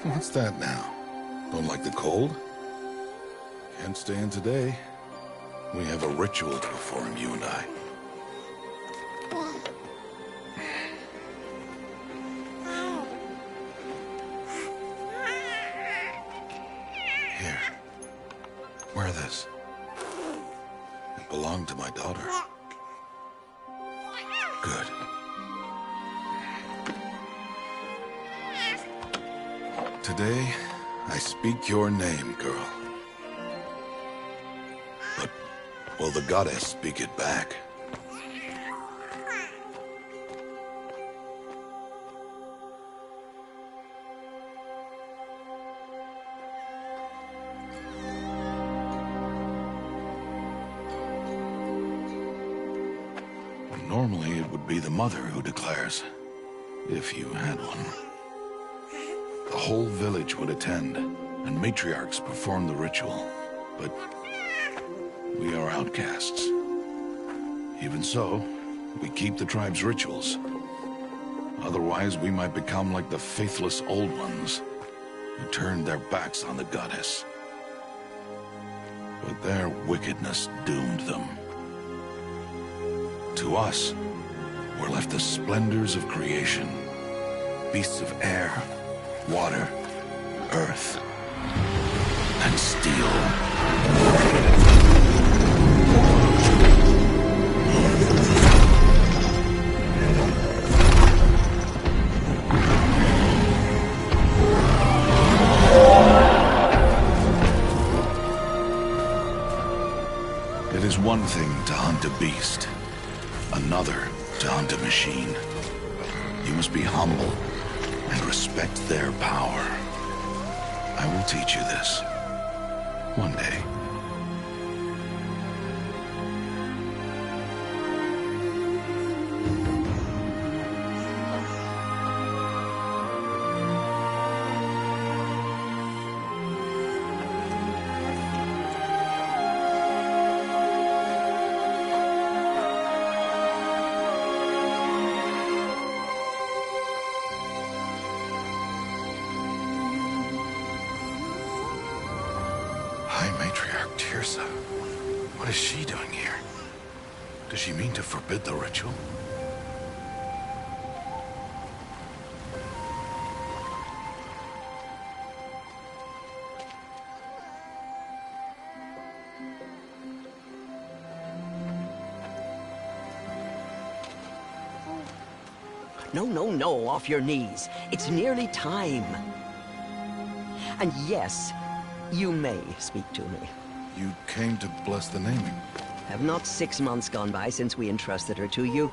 What's that now? Don't like the cold? Can't stay in today. We have a ritual to perform, you and I. Here. Wear this. It belonged to my daughter. Good. Today, I speak your name, girl. But will the goddess speak it back? Normally, it would be the mother who declares, if you had one. The whole village would attend, and matriarchs perform the ritual. But we are outcasts. Even so, we keep the tribe's rituals. Otherwise, we might become like the faithless old ones, who turned their backs on the goddess. But their wickedness doomed them. To us, were left the splendors of creation, beasts of air, water, earth, and steel. It is one thing to hunt a beast, another to hunt a machine. You must be humble and respect their power. I will teach you this. One day. High Matriarch Teersa. What is she doing here? Does she mean to forbid the ritual? No, off your knees. It's nearly time. And yes, you may speak to me. You came to bless the naming. Have not 6 months gone by since we entrusted her to you?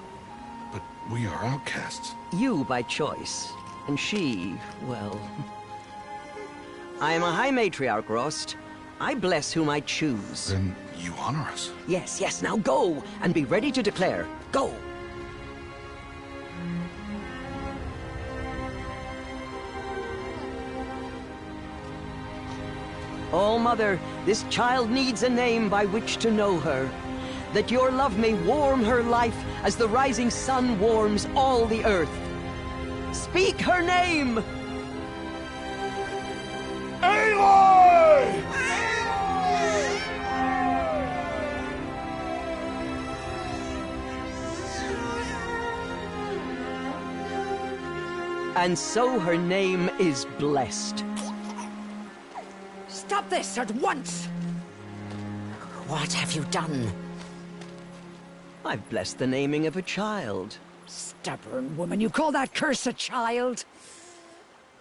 But we are outcasts. You by choice, and she, well... I am a High Matriarch, Rost. I bless whom I choose. Then you honor us. Yes, now go, and be ready to declare. Go! Oh, Mother, this child needs a name by which to know her. That your love may warm her life as the rising sun warms all the earth. Speak her name! Aloy! And so her name is blessed. Stop this at once! What have you done? I've blessed the naming of a child. Stubborn woman, you call that curse a child?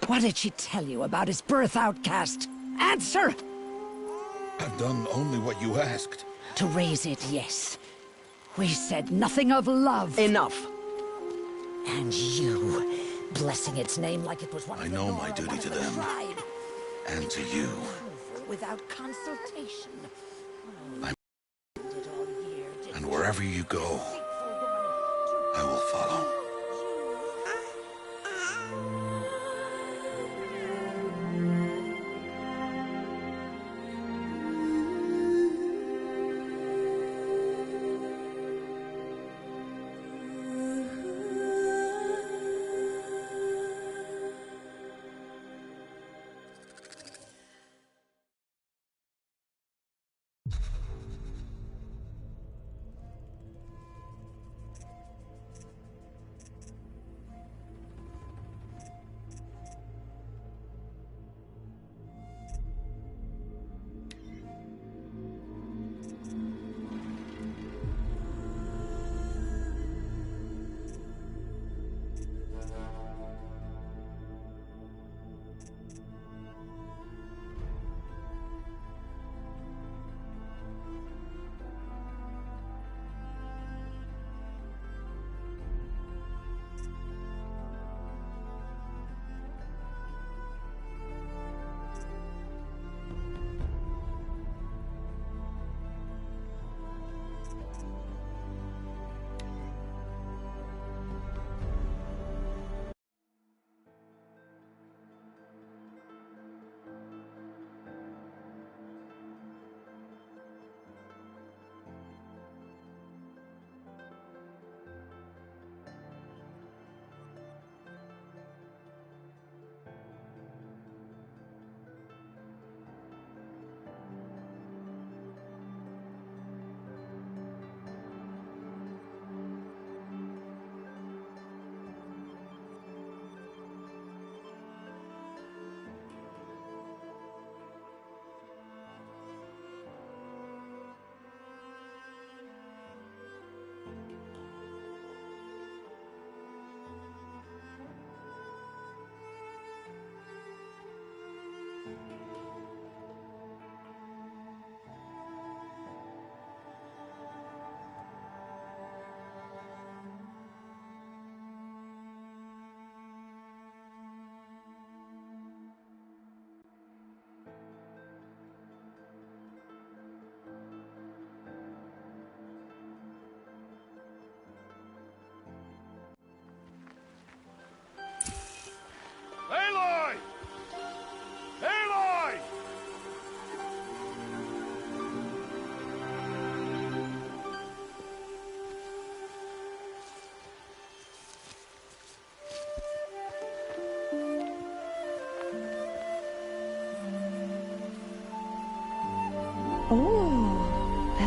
What did she tell you about his birth, outcast? Answer! I've done only what you asked. To raise it, yes. We said nothing of love. Enough. And you, blessing its name like it was one I of the know Nora, my duty one of to the them. tribe. And to you. Without consultation. I'm- Did all year, did And wherever you go, faithful woman, I will follow.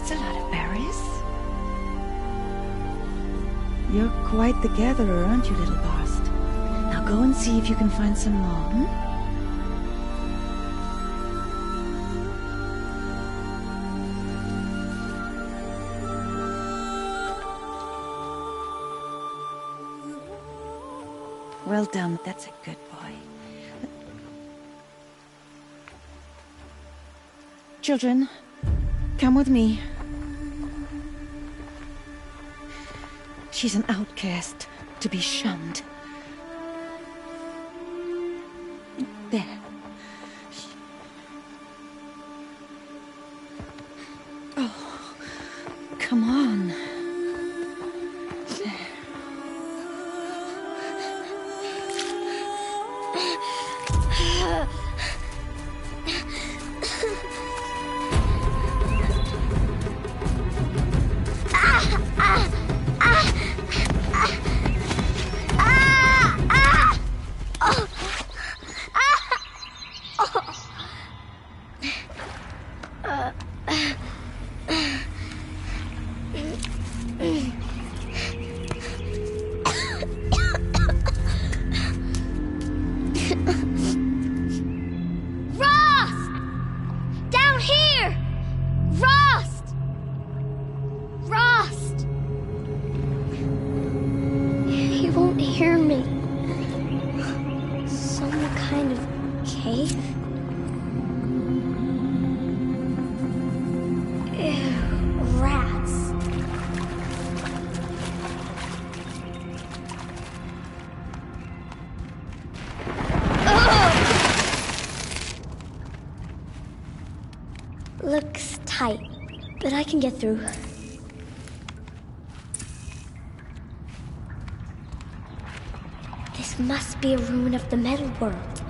That's a lot of berries. You're quite the gatherer, aren't you, little Bast? Now go and see if you can find some more, hmm? Well done, that's a good boy. Children, come with me. She's an outcast, to be shunned. There. Oh, come on. Looks tight, but I can get through. This must be a ruin of the metal world.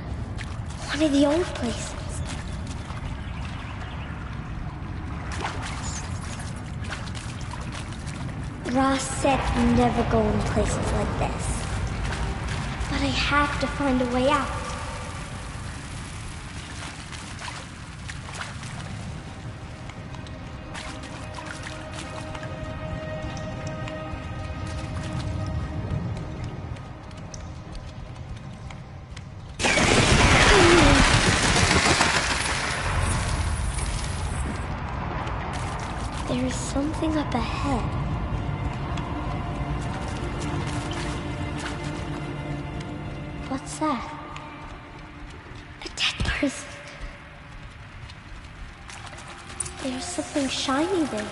One of the old places. Ross said never go in places like this. But I have to find a way out. There's something up ahead. What's that? A dead person. There's something shiny there.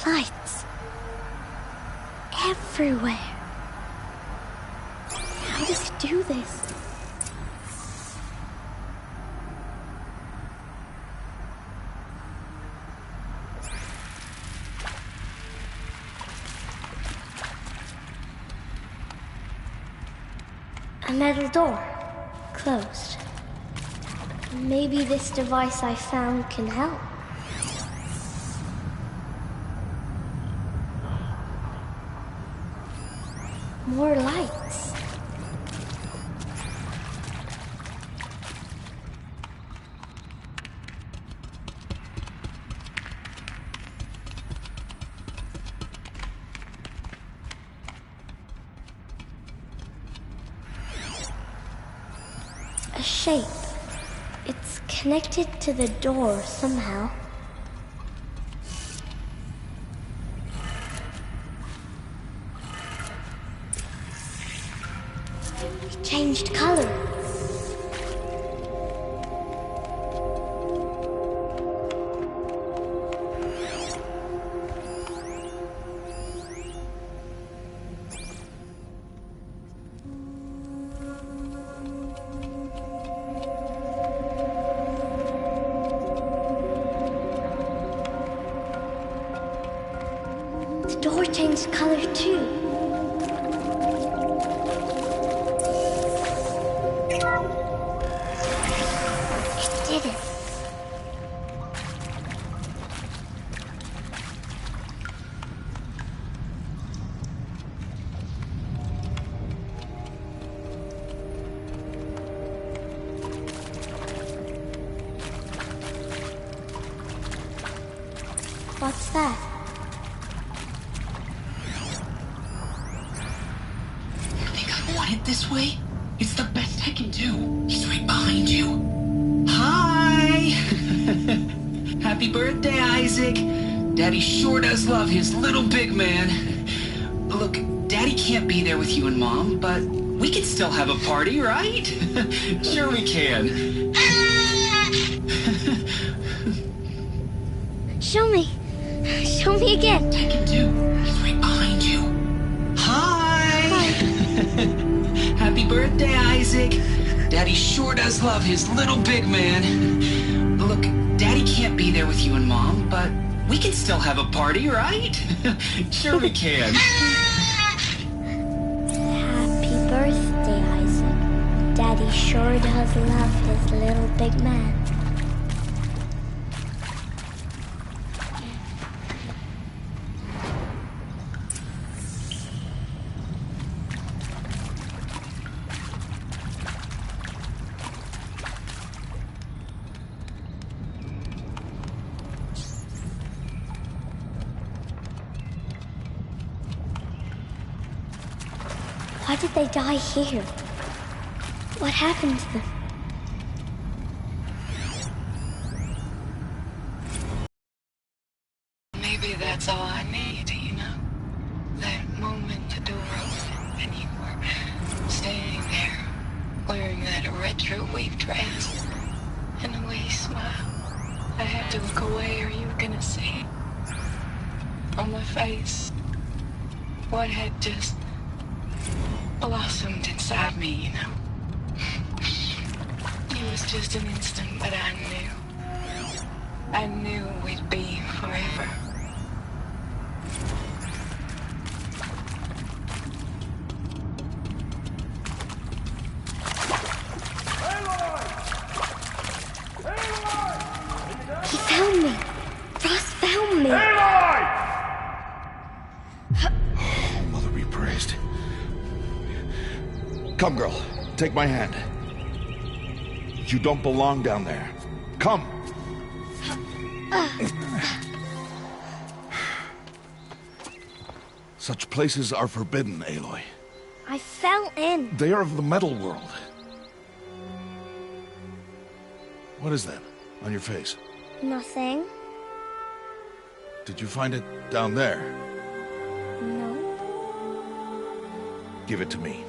Lights. Everywhere. How does it do this? A metal door. Closed. Maybe this device I found can help. More lights. A shape. It's connected to the door somehow. changed color. The door changed color too. It did it. What's that? Want it this way? It's the best I can do. He's right behind you. Hi! Happy birthday, Isaac. Daddy sure does love his little big man. Look, Daddy can't be there with you and Mom, but we can still have a party, right? Sure we can. Show me. Show me again. I can do. He's right behind you. Hi! Happy birthday, Isaac. Daddy sure does love his little big man. Look, Daddy can't be there with you and Mom, but we can still have a party, right? Sure we can. Happy birthday, Isaac. Daddy sure does love his little big man. Why did they die here? What happened to them? Maybe that's all I need, you know? That moment the door opened and you were standing there wearing that retro weave dress and the way you smiled. I had to look away or you were gonna see on my face what had just blossomed inside me, you know. It was just an instant, but I knew we'd be forever. He found me. Ross found me. Oh, Mother be praised. Come, girl. Take my hand. You don't belong down there. Come. Such places are forbidden, Aloy. I fell in. They are of the metal world. What is that on your face? Nothing. Did you find it down there? No. Give it to me.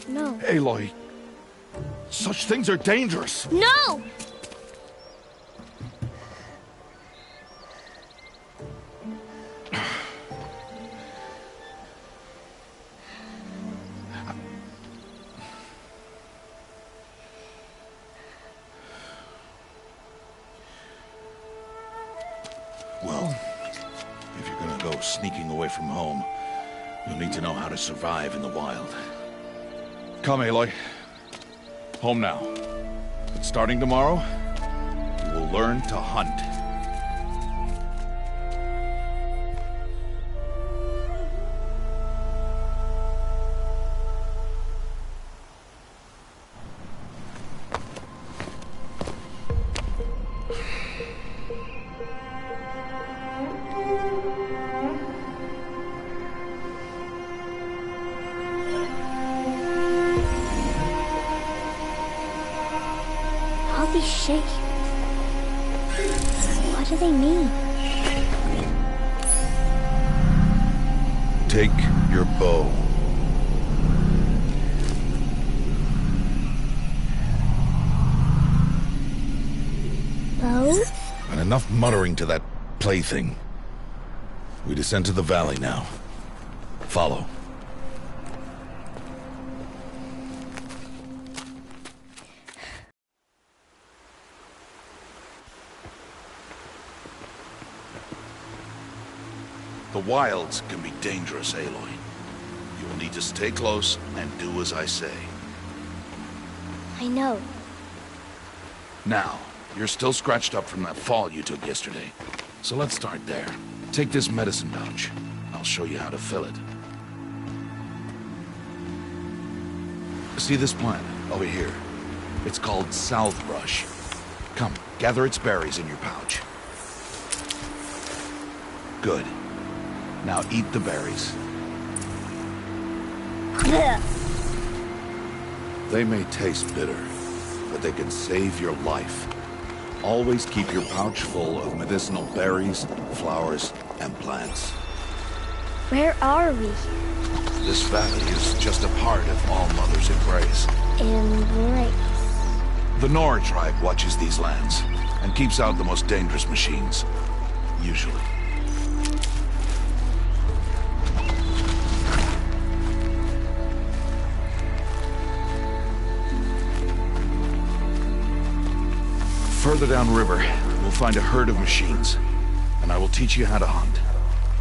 No. Aloy, such things are dangerous. No! Well, if you're gonna go sneaking away from home, you'll need to know how to survive in the wild. Come, Aloy. Home now. But starting tomorrow, you will learn to hunt. All these shapes. What do they mean? Take your bow. Enough muttering to that plaything. We descend to the valley now. Follow. The wilds can be dangerous, Aloy. You will need to stay close and do as I say. I know. Now, you're still scratched up from that fall you took yesterday. So let's start there. Take this medicine pouch. I'll show you how to fill it. See this plant over here? It's called salvebrush. Come, gather its berries in your pouch. Good. Now eat the berries. They may taste bitter, but they can save your life. Always keep your pouch full of medicinal berries, flowers, and plants. Where are we? This valley is just a part of All Mother's Embrace. Embrace. The Nora tribe watches these lands and keeps out the most dangerous machines. Usually. Further downriver, we'll find a herd of machines, and I will teach you how to hunt.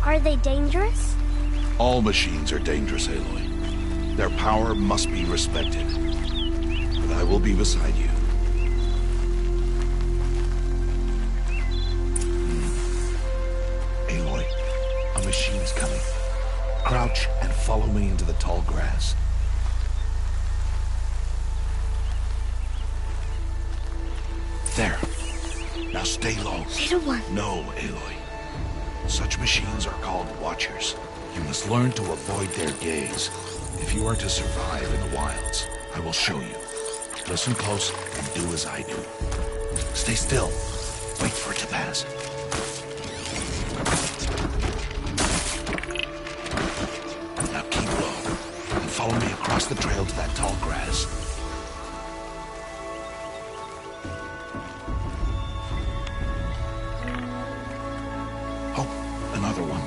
Are they dangerous? All machines are dangerous, Aloy. Their power must be respected. But I will be beside you. Aloy, a machine's coming. Crouch and follow me into the tall grass. There. Now stay low. Little one. No, Aloy. Such machines are called Watchers. You must learn to avoid their gaze. If you are to survive in the wilds, I will show you. Listen close and do as I do. Stay still. Wait for it to pass. Now keep low and follow me across the trail to that tall grass. Another one.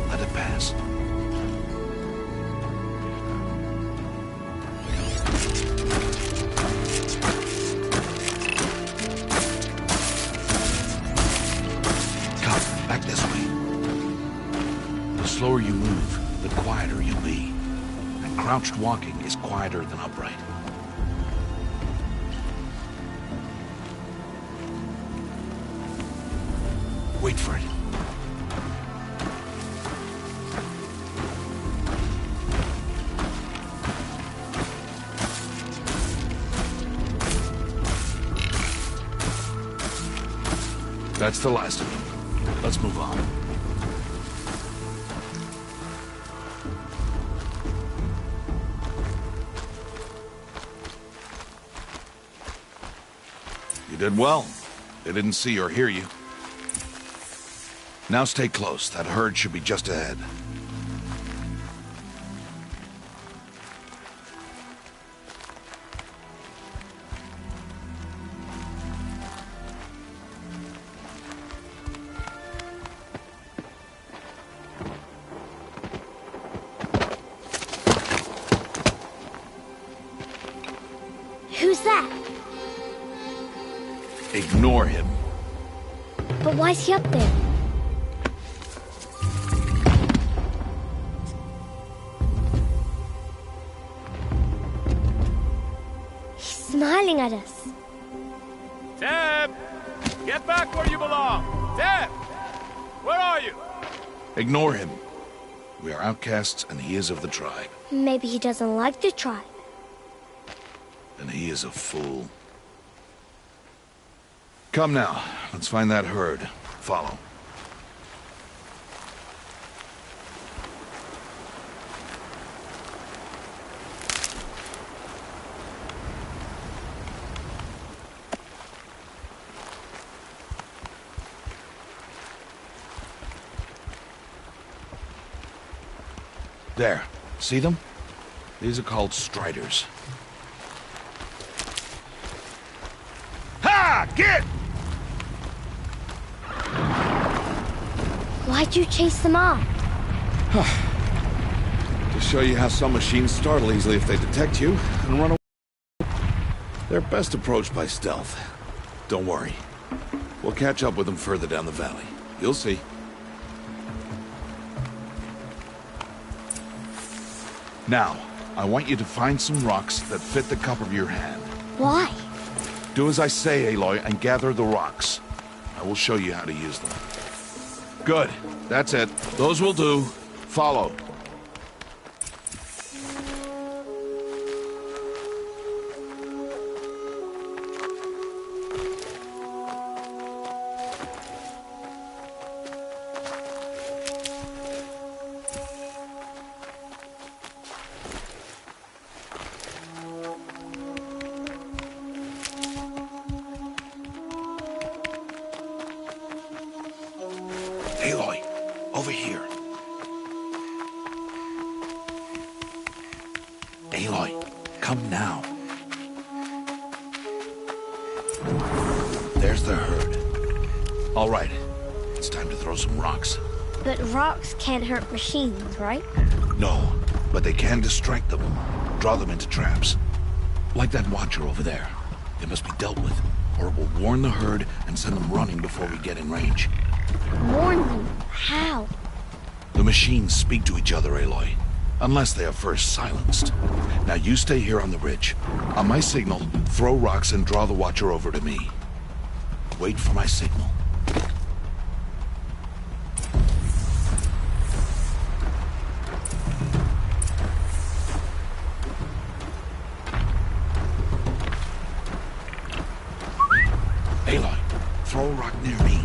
Let it pass. Come, back this way. The slower you move, the quieter you'll be. And crouched walking is quieter than upright. Wait for it. That's the last of them. Let's move on. You did well. They didn't see or hear you. Now stay close. That herd should be just ahead. Who's that? Ignore him. But why's he up there? He's smiling at us. Teb! Get back where you belong! Teb! Where are you? Ignore him. We are outcasts and he is of the tribe. Maybe he doesn't like the tribe. And he is a fool. Come now, let's find that herd. Follow. There. See them? These are called striders. Ha! Get! Why'd you chase them off? To show you how some machines startle easily if they detect you and run away. They're best approached by stealth. Don't worry. We'll catch up with them further down the valley. You'll see. Now, I want you to find some rocks that fit the cup of your hand. Why? Do as I say, Aloy, and gather the rocks. I will show you how to use them. Good. That's it. Those will do. Follow. Aloy, over here. Aloy, come now. There's the herd. All right, it's time to throw some rocks. But rocks can't hurt machines, right? No, but they can distract them, draw them into traps. Like that watcher over there. It must be dealt with, or it will warn the herd and send them running before we get in range. Warn them? How? The machines speak to each other, Aloy. Unless they are first silenced. Now you stay here on the ridge. On my signal, throw rocks and draw the watcher over to me. Wait for my signal. Aloy, throw a rock near me.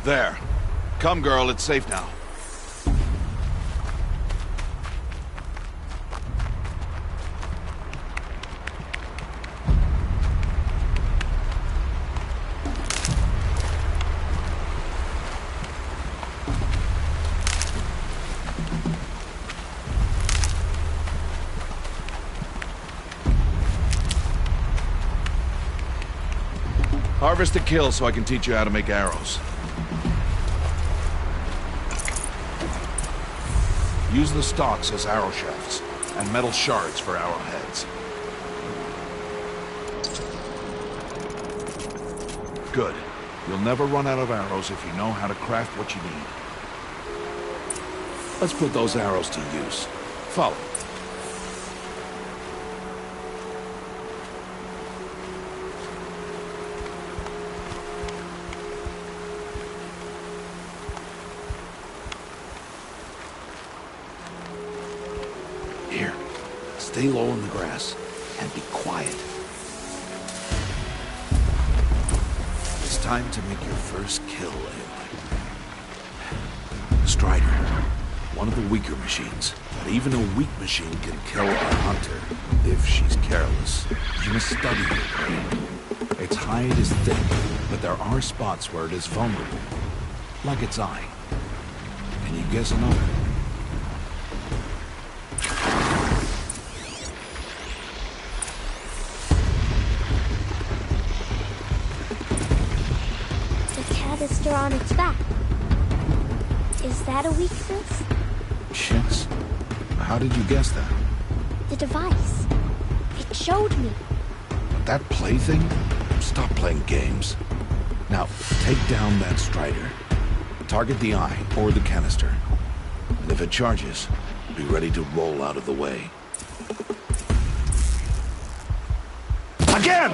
There. Come, girl, it's safe now. Harvest a kill so I can teach you how to make arrows. Use the stalks as arrow shafts, and metal shards for arrowheads. Good. You'll never run out of arrows if you know how to craft what you need. Let's put those arrows to use. Follow. Here, stay low in the grass, and be quiet. It's time to make your first kill, Aloy. Strider, one of the weaker machines, but even a weak machine can kill a hunter if she's careless. You must study your prey. Its hide is thick, but there are spots where it is vulnerable, like its eye. Can you guess another? Canister on its back. Is that a weakness? Yes. How did you guess that? The device. It showed me. That plaything? Stop playing games. Now, take down that Strider. Target the eye or the canister. And if it charges, be ready to roll out of the way. Again!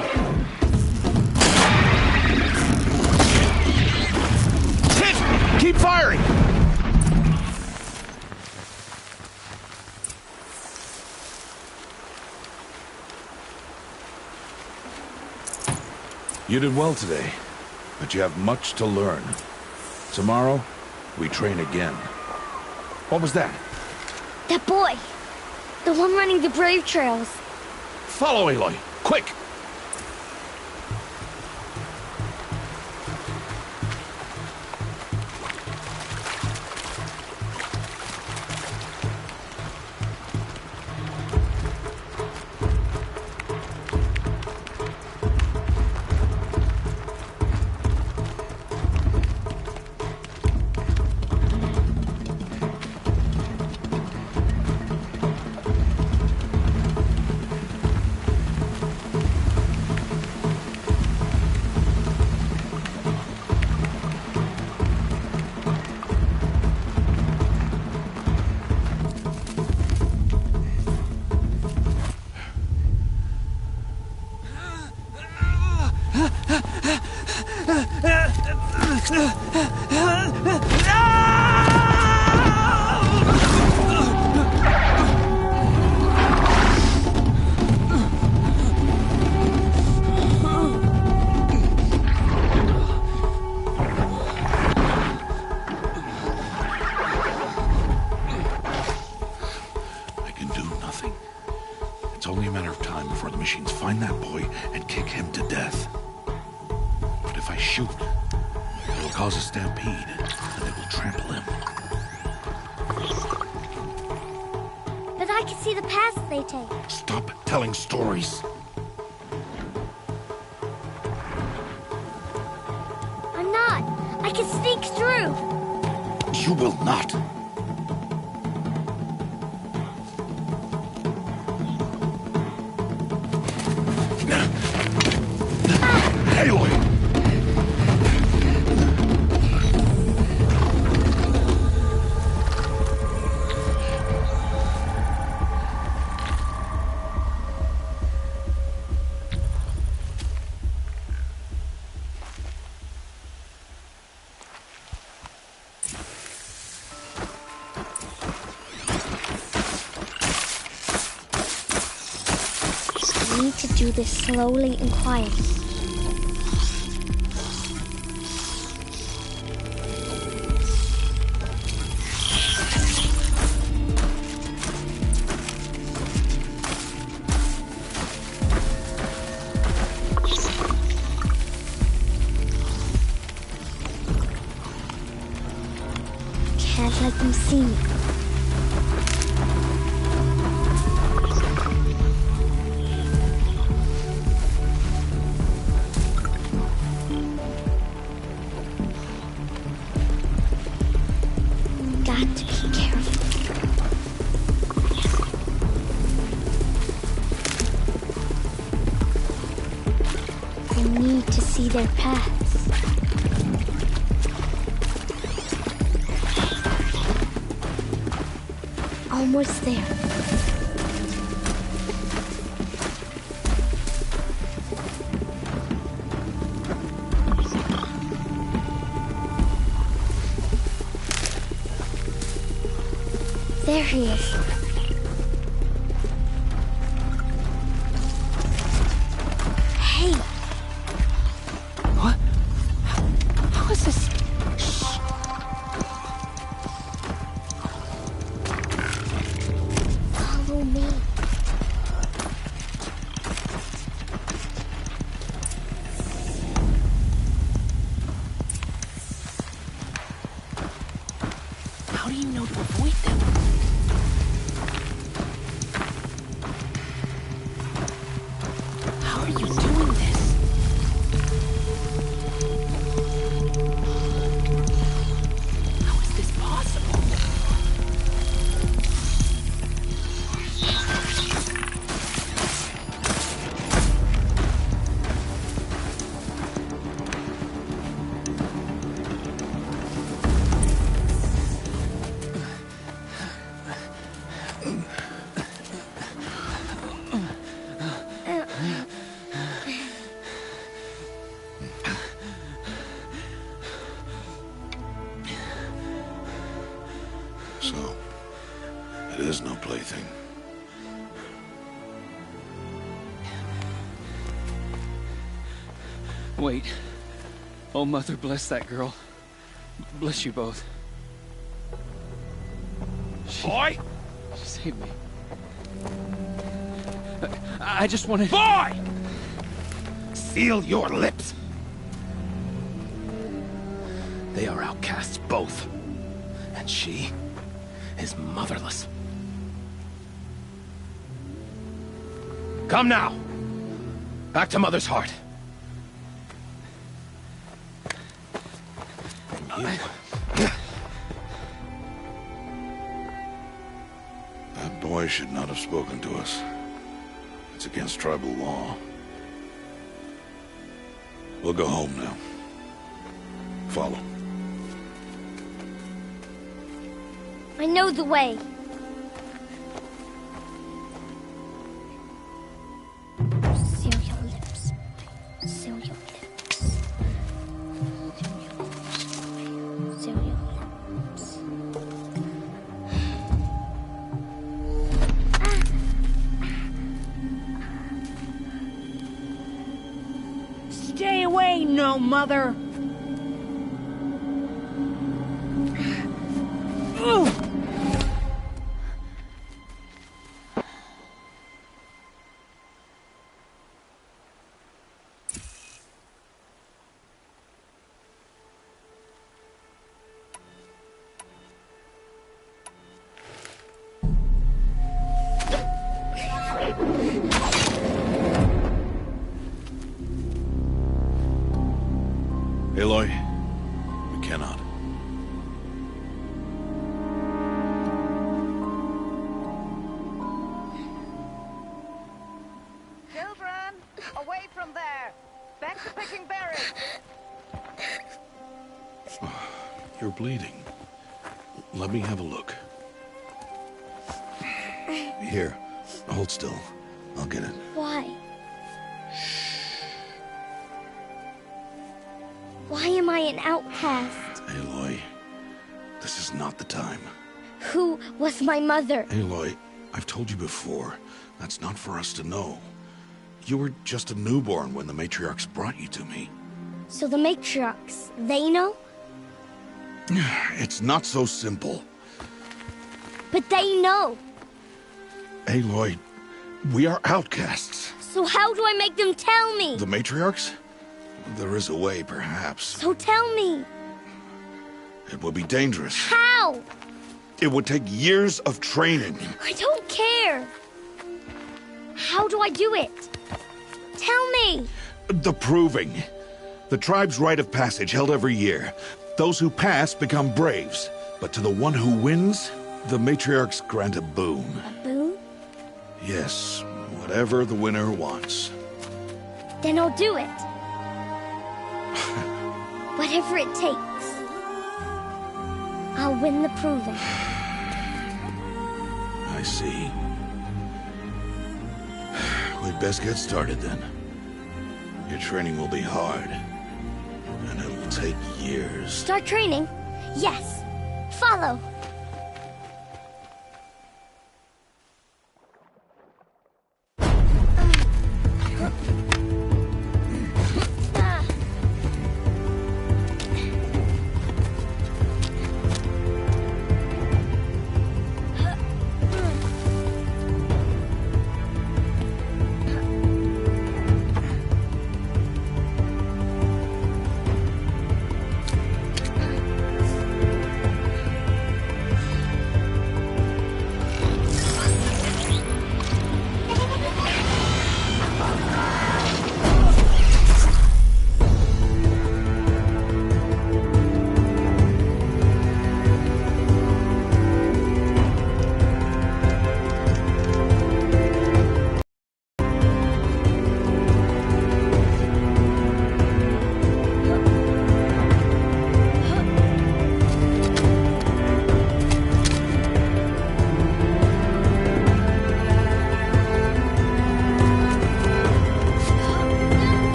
Hit! Keep firing! You did well today, but you have much to learn. Tomorrow, we train again. What was that? That boy! The one running the brave trails. Follow, Aloy. Quick! It's only a matter of time before the machines find that boy and kick him to death. But if I shoot, it'll cause a stampede, and they will trample him. But I can see the paths they take. Stop telling stories. I'm not. I can sneak through. You will not. Aloy! I need to do this slowly and quietly. Can't let them see me. Got to be careful. I need to see their paths. Almost there. There he is. Hey! What? How is this? Follow me. How do you know to avoid them? How are you doing this? How is this possible? So, it is no plaything. Wait. Oh, Mother, bless that girl. Bless you both. Boy! She saved me. I just wanted... Boy! feel your lips. They are outcasts, both. And she is motherless. Come now. Back to Mother's heart. And you... That boy should not have spoken to us. It's against tribal law. We'll go home now. Follow. I know the way. Seal your lips. Seal your lips. Seal your lips. Stay away, no mother! Aloy, we cannot. Children, away from there. Back to picking berries. You're bleeding. Let me have a look. Here, hold still. I'll get it. Why? Why am I an outcast? Aloy, this is not the time. Who was my mother? Aloy, I've told you before, that's not for us to know. You were just a newborn when the matriarchs brought you to me. So the matriarchs, they know? It's not so simple. But they know. Aloy, we are outcasts. So how do I make them tell me? The matriarchs? There is a way, perhaps. So tell me. It would be dangerous. How? It would take years of training. I don't care. How do I do it? Tell me. The proving. The tribe's rite of passage held every year. Those who pass become braves. But to the one who wins, the matriarchs grant a boon. A boon? Yes, whatever the winner wants. Then I'll do it. Whatever it takes. I'll win the proving. I see. We'd best get started then. Your training will be hard. And it will take years. Start training? Yes. Follow.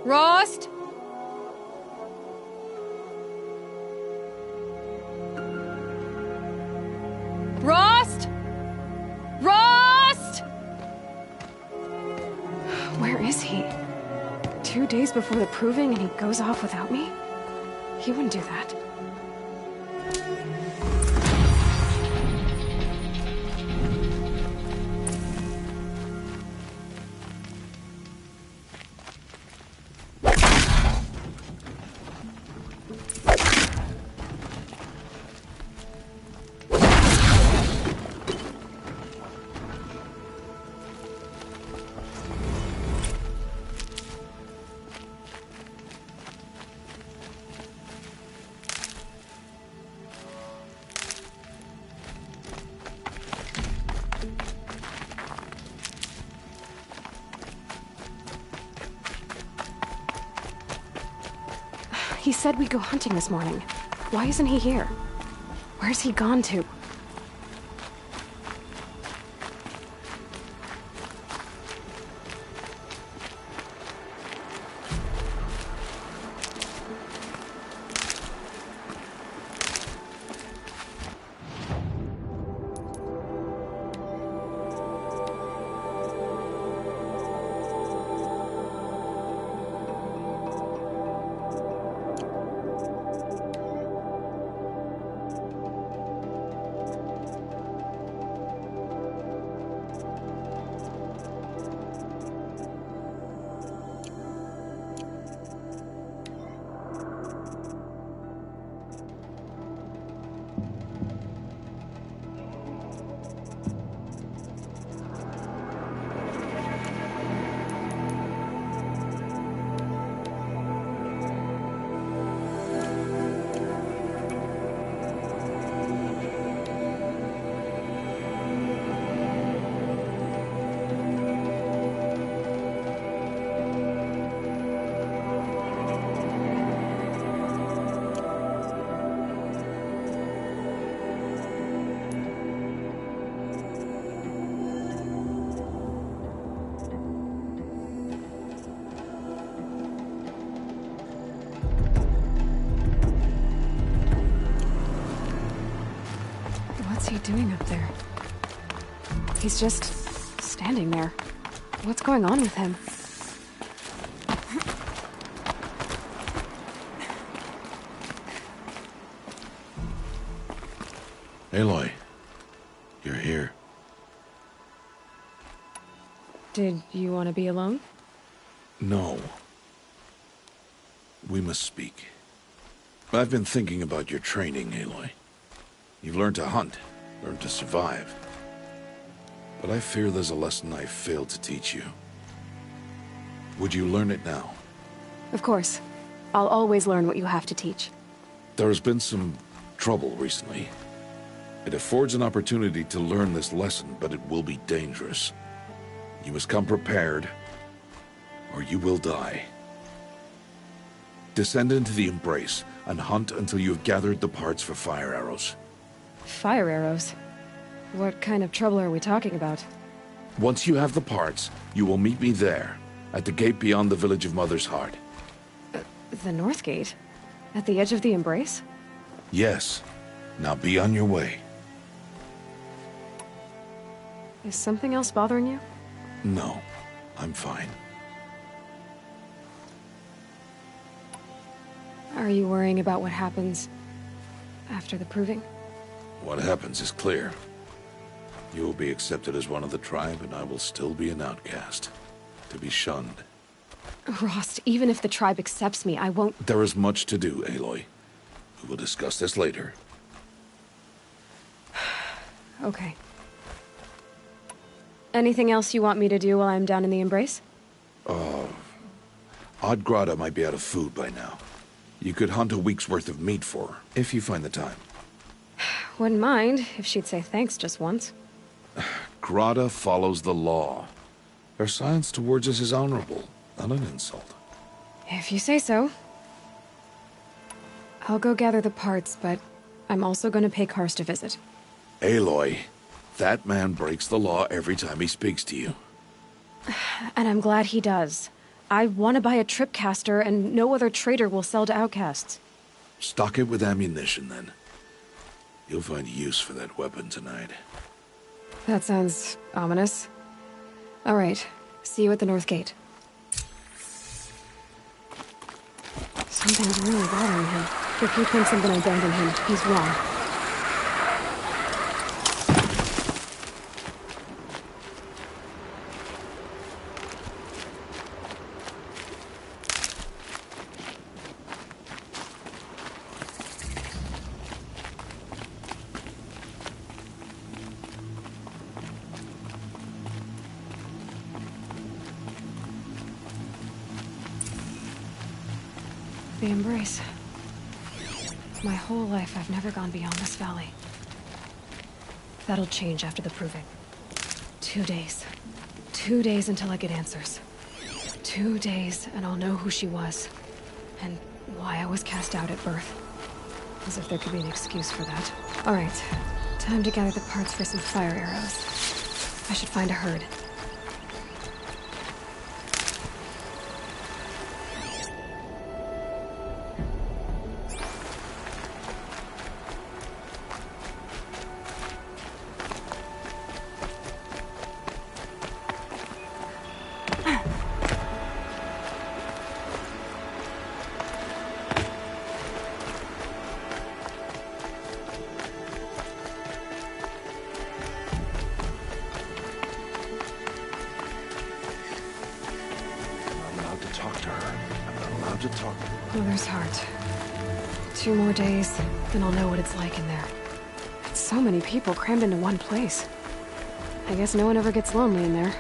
Rost? Rost? Rost? Where is he? 2 days before the proving and he goes off without me? He wouldn't do that. He said we'd go hunting this morning. Why isn't he here? Where's he gone to? What's he doing up there? He's just standing there. What's going on with him? Aloy, you're here. Did you want to be alone? No. We must speak. I've been thinking about your training, Aloy. You've learned to hunt, learned to survive. But I fear there's a lesson I failed to teach you. Would you learn it now? Of course. I'll always learn what you have to teach. There has been some trouble recently. It affords an opportunity to learn this lesson, but it will be dangerous. You must come prepared, or you will die. Descend into the Embrace and hunt until you have gathered the parts for fire arrows. Fire arrows? What kind of trouble are we talking about? Once you have the parts, you will meet me there, at the gate beyond the village of Mother's Heart. The North Gate? At the edge of the Embrace? Yes. Now be on your way. Is something else bothering you? No, I'm fine. Are you worrying about what happens after the proving? What happens is clear. You will be accepted as one of the tribe, and I will still be an outcast, to be shunned. Rost, even if the tribe accepts me, I won't— There is much to do, Aloy. We will discuss this later. Okay. Anything else you want me to do while I'm down in the Embrace? Odgrada might be out of food by now. You could hunt a week's worth of meat for her, if you find the time. Wouldn't mind if she'd say thanks just once. Grada follows the law. Her silence towards us is honorable, not an insult. If you say so. I'll go gather the parts, but I'm also going to pay Karst a visit. Aloy, that man breaks the law every time he speaks to you. And I'm glad he does. I want to buy a tripcaster, and no other trader will sell to outcasts. Stock it with ammunition, then. You'll find use for that weapon tonight. That sounds ominous. All right. See you at the North Gate. Something's really bothering him. If he thinks I'm gonna abandon him, he's wrong. The Embrace. My whole life, I've never gone beyond this valley. That'll change after the proving. 2 days. 2 days until I get answers. 2 days, and I'll know who she was. And why I was cast out at birth. As if there could be an excuse for that. Alright. Time to gather the parts for some fire arrows. I should find a herd. Mother's heart. 2 more days, then I'll know what it's like in there. It's so many people crammed into one place. I guess no one ever gets lonely in there.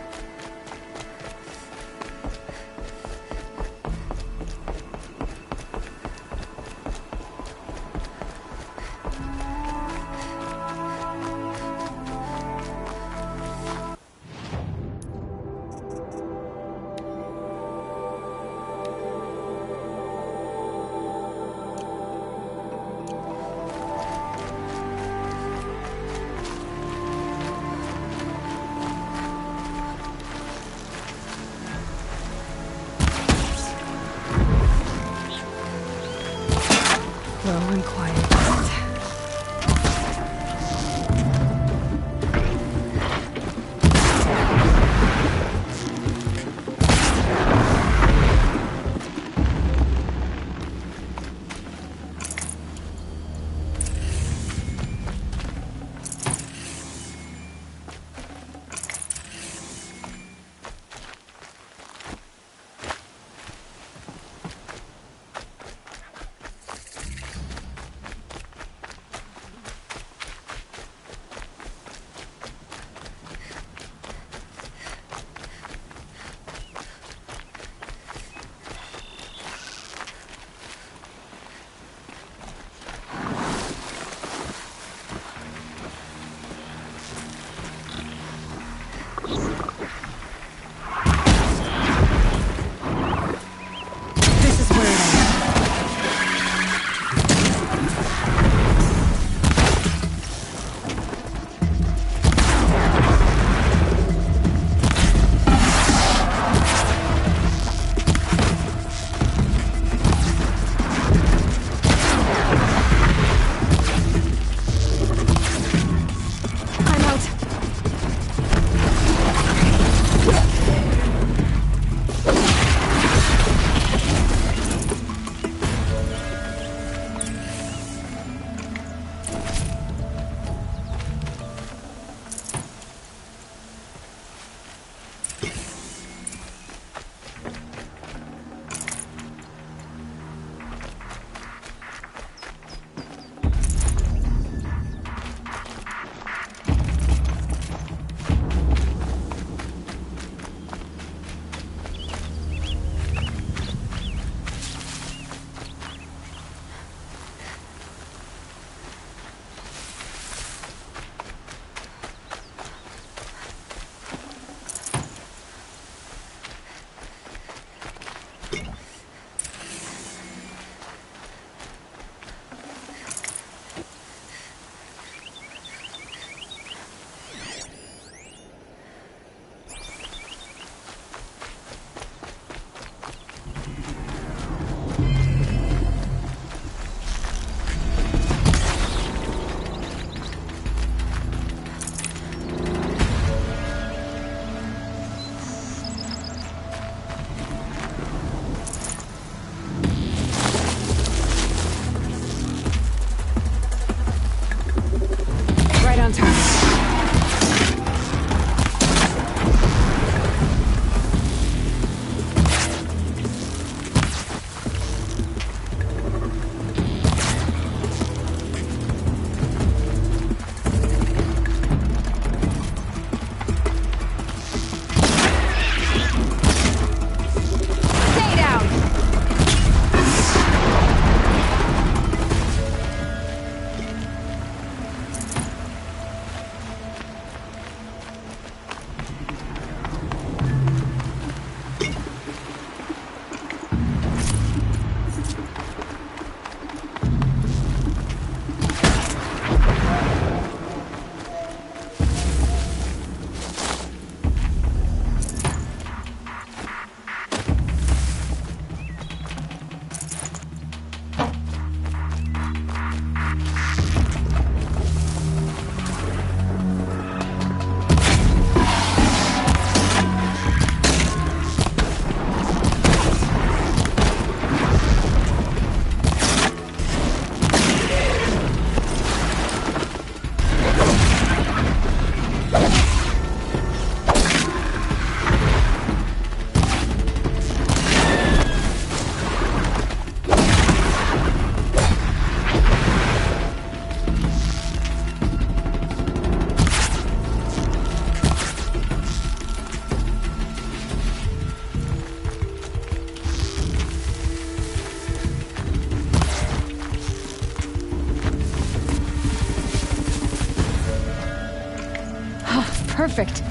perfect.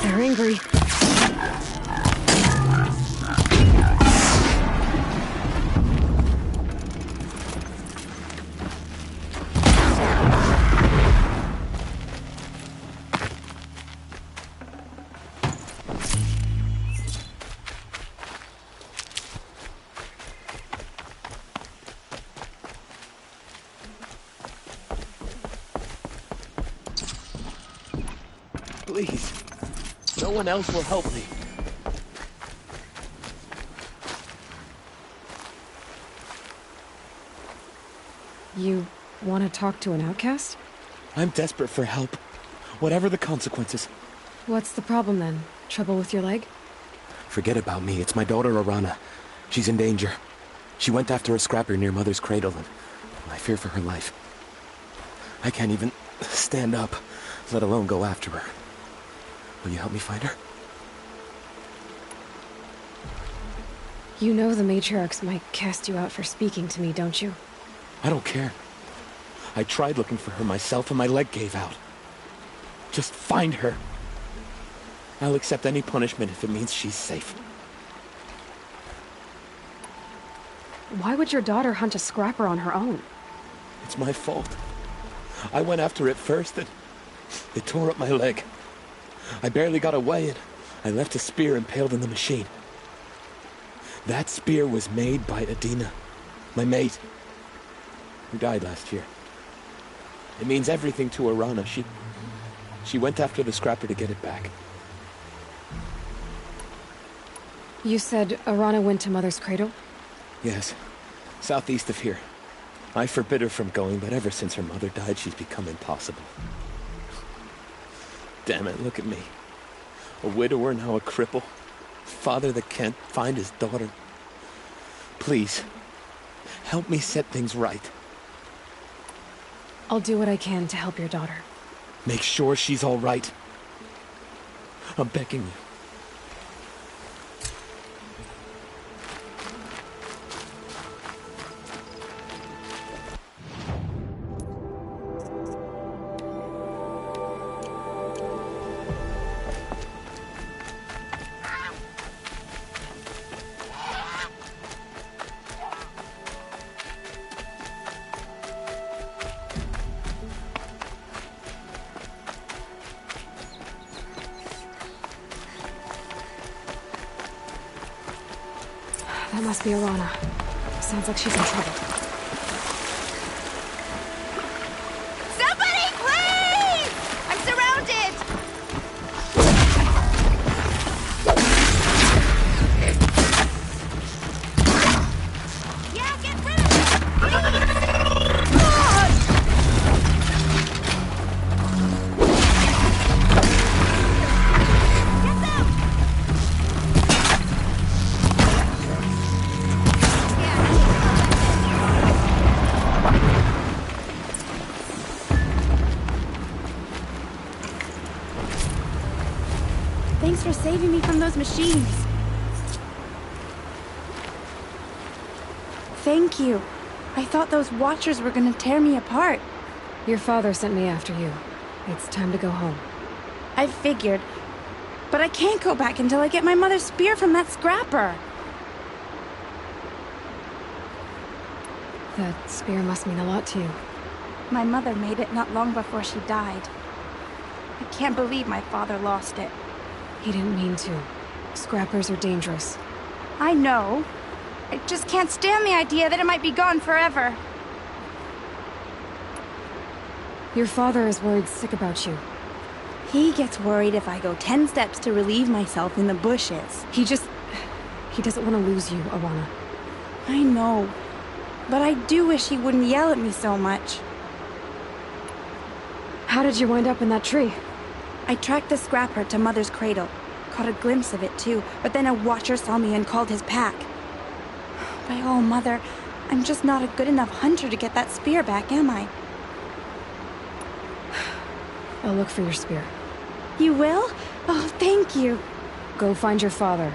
They're angry. Please. No one else will help me. You want to talk to an outcast? I'm desperate for help. Whatever the consequences. What's the problem then? Trouble with your leg? Forget about me. It's my daughter, Arana. She's in danger. She went after a scrapper near Mother's cradle, and I fear for her life. I can't even stand up, let alone go after her. Will you help me find her? You know the matriarchs might cast you out for speaking to me, don't you? I don't care. I tried looking for her myself and my leg gave out. Just find her. I'll accept any punishment if it means she's safe. Why would your daughter hunt a scrapper on her own? It's my fault. I went after it first and it tore up my leg. I barely got away and I left a spear impaled in the machine. That spear was made by Adina, my mate, who died last year. It means everything to Arana. She went after the scrapper to get it back. You said Arana went to Mother's cradle? Yes, southeast of here. I forbid her from going, but ever since her mother died, she's become impossible. Damn it, look at me. A widower, now a cripple. Father that can't find his daughter. Please, help me set things right. I'll do what I can to help your daughter. Make sure she's all right. I'm begging you. That must be Arana. Sounds like she's in trouble. Somebody, please! I'm surrounded! Yeah, get rid of it! Thanks for saving me from those machines. Thank you. I thought those Watchers were gonna tear me apart. Your father sent me after you. It's time to go home. I figured. But I can't go back until I get my mother's spear from that scrapper. That spear must mean a lot to you. My mother made it not long before she died. I can't believe my father lost it. He didn't mean to. Scrappers are dangerous. I know. I just can't stand the idea that it might be gone forever. Your father is worried sick about you. He gets worried if I go 10 steps to relieve myself in the bushes. He doesn't want to lose you, Awana. I know. But I do wish he wouldn't yell at me so much. How did you wind up in that tree? I tracked the scrapper to Mother's cradle. Caught a glimpse of it too, but then a watcher saw me and called his pack. By all, Mother, I'm just not a good enough hunter to get that spear back, am I? I'll look for your spear. You will? Oh, thank you. Go find your father.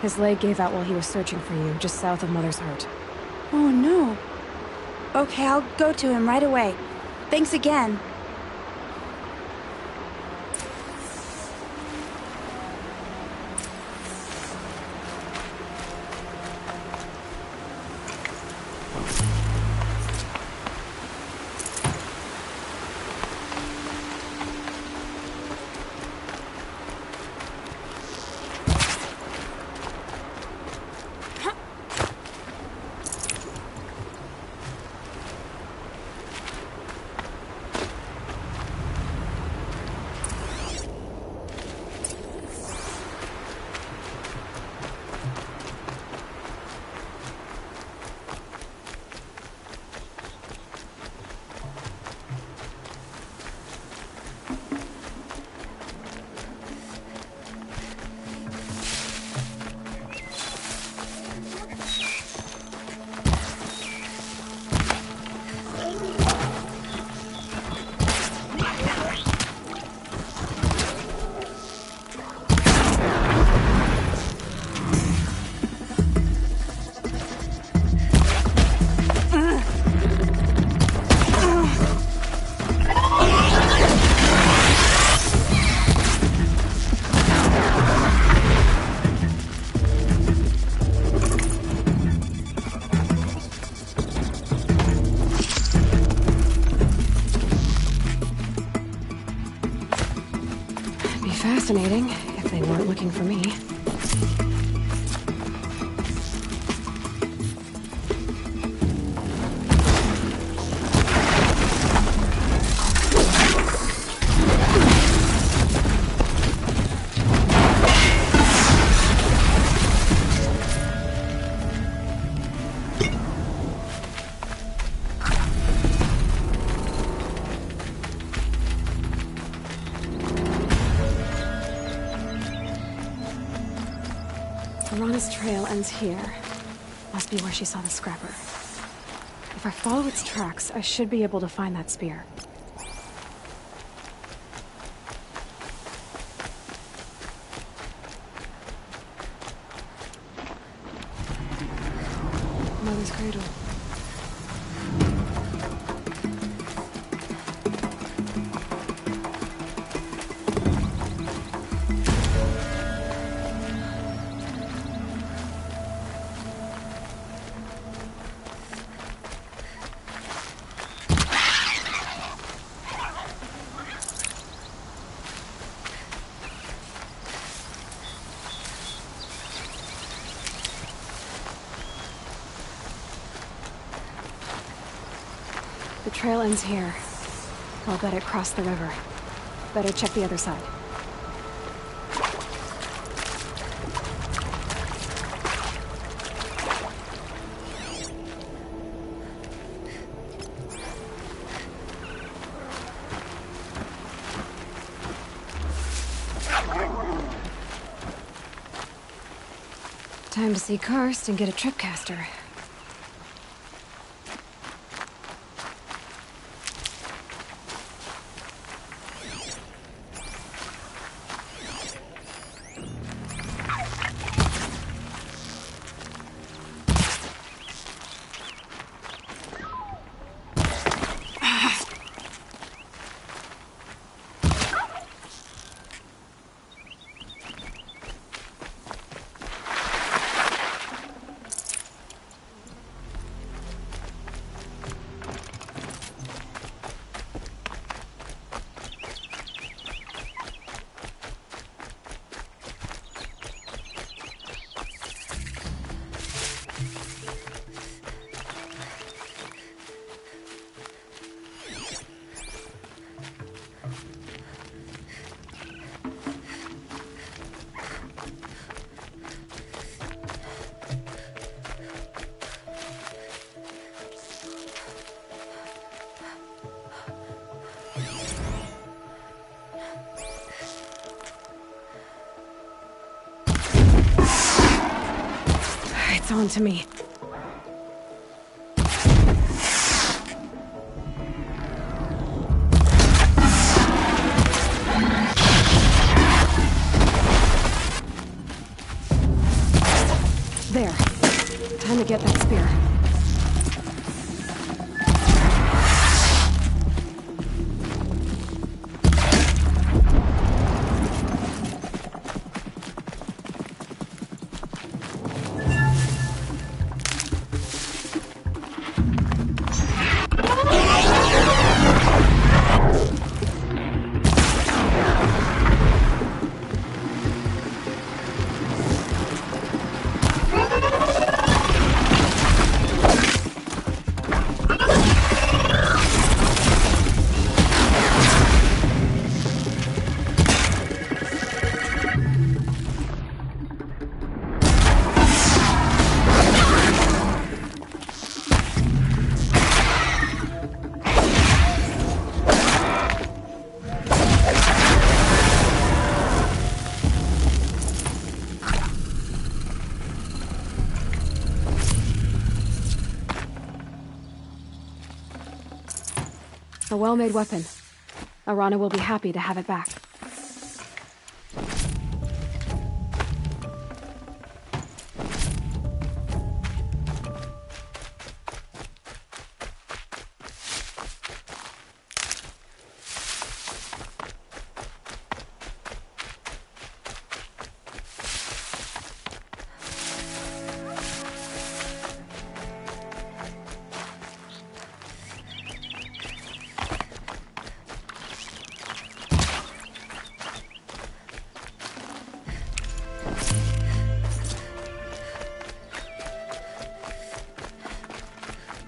His leg gave out while he was searching for you, just south of Mother's Heart. Oh, no. Okay, I'll go to him right away. Thanks again. Fascinating, if they weren't looking for me. Arana's trail ends here. Must be where she saw the scrapper. If I follow its tracks, I should be able to find that spear. Mother's cradle. The trail ends here. I'll bet it crossed the river. Better check the other side. Time to see Karst and get a tripcaster. onto me. There. Time to get that spear. A well-made weapon. Arana will be happy to have it back.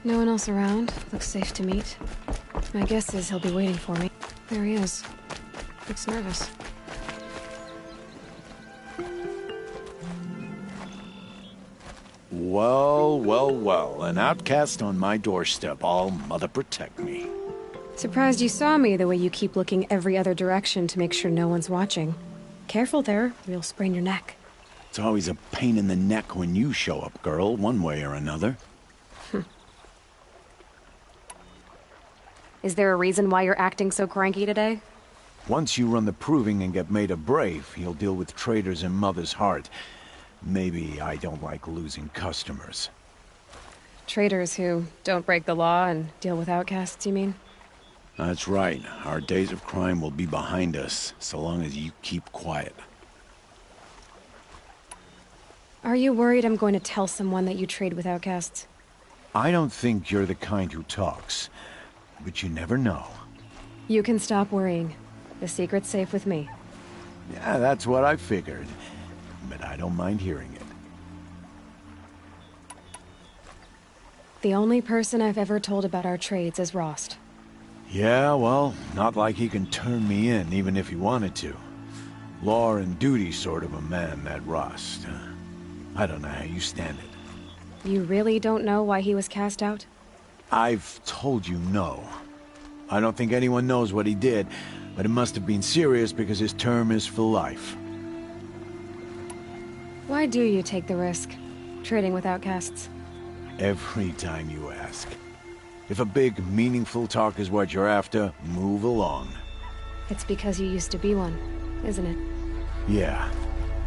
No one else around. Looks safe to meet. My guess is he'll be waiting for me. There he is. Looks nervous. Well, well, well. An outcast on my doorstep. All mother protect me. Surprised you saw me the way you keep looking every other direction to make sure no one's watching. Careful there, or you'll sprain your neck. It's always a pain in the neck when you show up, girl, one way or another. Is there a reason why you're acting so cranky today? Once you run the proving and get made a brave, you'll deal with traitors in Mother's Heart. Maybe I don't like losing customers. Traitors who don't break the law and deal with outcasts, you mean? That's right. Our days of crime will be behind us, so long as you keep quiet. Are you worried I'm going to tell someone that you trade with outcasts? I don't think you're the kind who talks, but you never know. You can stop worrying. The secret's safe with me. Yeah, that's what I figured. But I don't mind hearing it. The only person I've ever told about our trades is Rost. Yeah, well, not like he can turn me in, even if he wanted to. Law and duty sort of a man, that Rost. I don't know how you stand it. You really don't know why he was cast out? I've told you no. I don't think anyone knows what he did, but it must have been serious because his term is for life. Why do you take the risk, trading with outcasts? Every time you ask. If a big, meaningful talk is what you're after, move along. It's because you used to be one, isn't it? Yeah.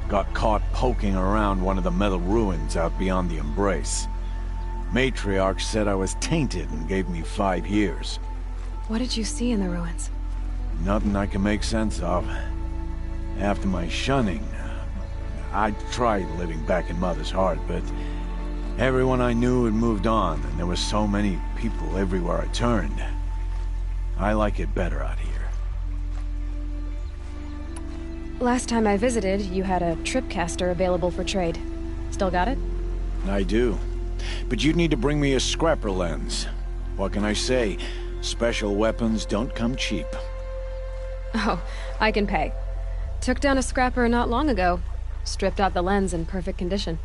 Got caught poking around one of the metal ruins out beyond the Embrace. Matriarch said I was tainted and gave me 5 years. What did you see in the ruins? Nothing I can make sense of. After my shunning, I tried living back in Mother's Heart, but everyone I knew had moved on, and there were so many people everywhere I turned. I like it better out here. Last time I visited, you had a tripcaster available for trade. Still got it? I do. But you'd need to bring me a scrapper lens. What can I say? Special weapons don't come cheap. Oh, I can pay. Took down a scrapper not long ago. Stripped out the lens in perfect condition.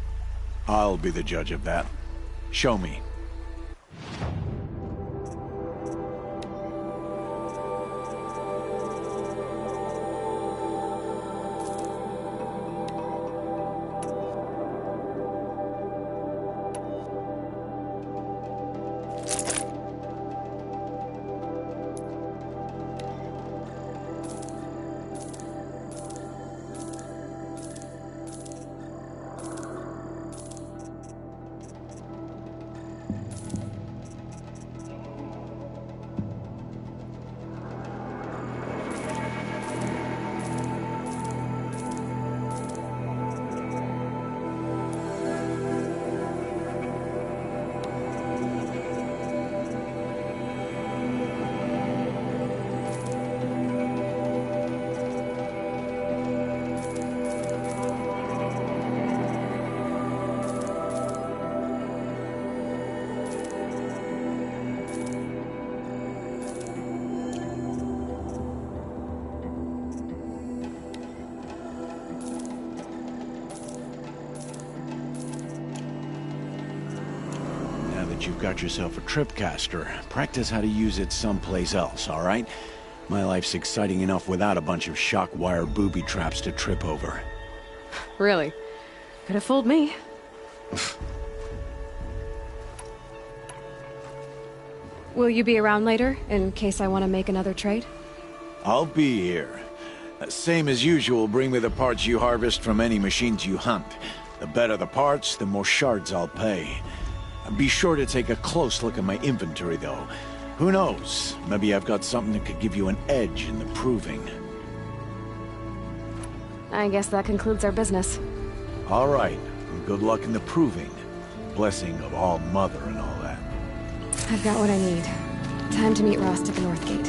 I'll be the judge of that. Show me. that you've got yourself a tripcaster, practice how to use it someplace else, all right? My life's exciting enough without a bunch of shock wire booby traps to trip over. Really? Could have fooled me. Will you be around later, in case I want to make another trade? I'll be here. Same as usual, bring me the parts you harvest from any machines you hunt. The better the parts, the more shards I'll pay. Be sure to take a close look at my inventory, though. Who knows? Maybe I've got something that could give you an edge in the proving. I guess that concludes our business. All right. Good luck in the proving. Blessing of All Mother and all that. I've got what I need. Time to meet Rost at the North Gate.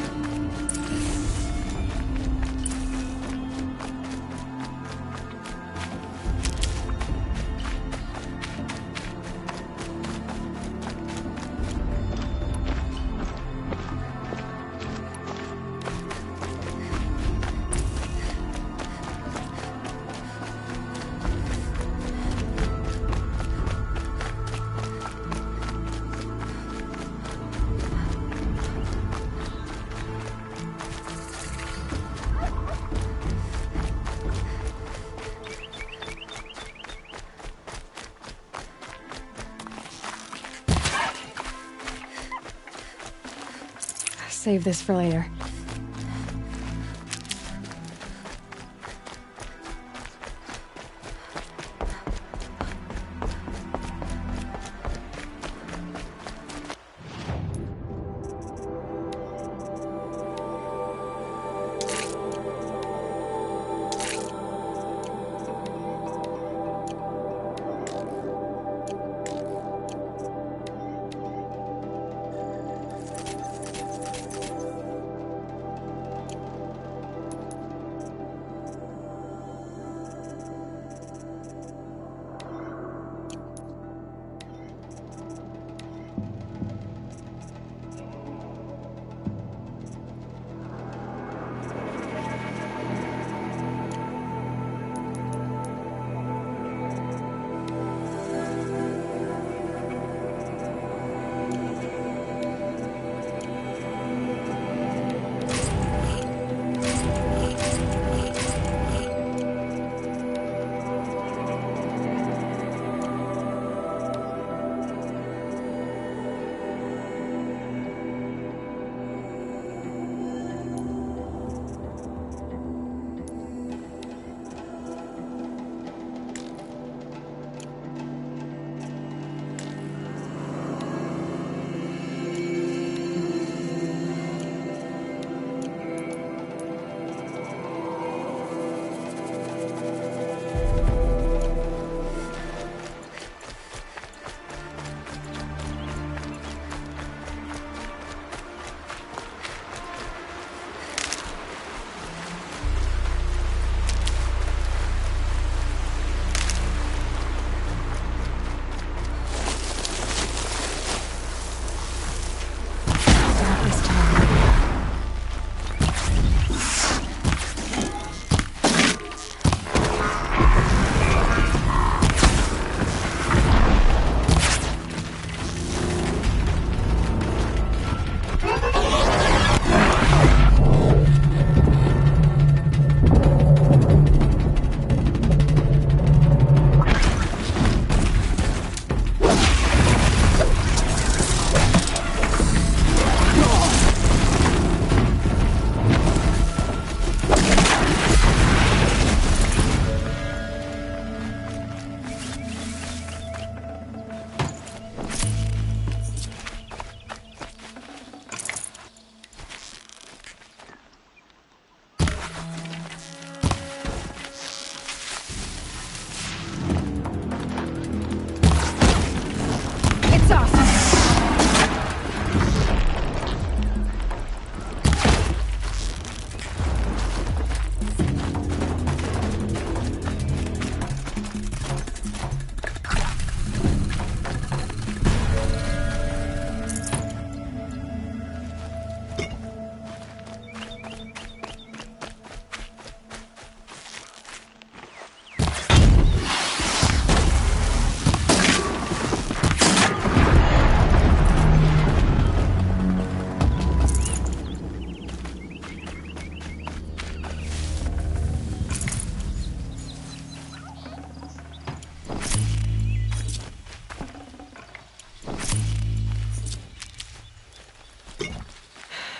Save this for later.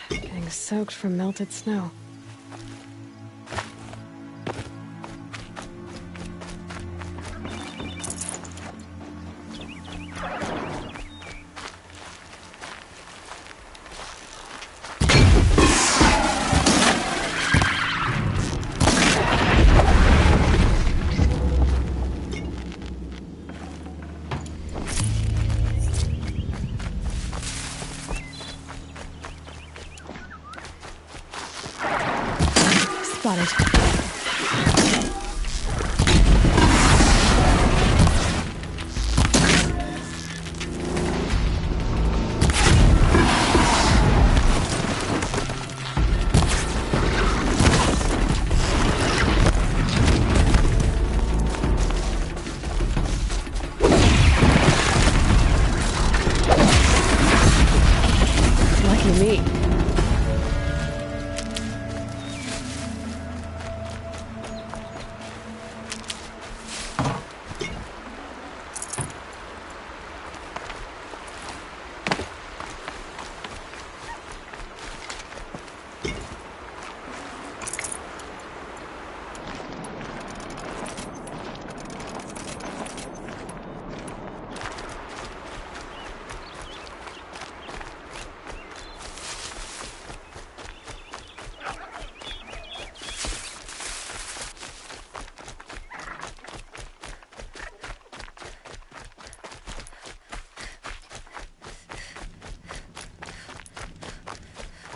Getting soaked from melted snow. Spotted. Lucky me.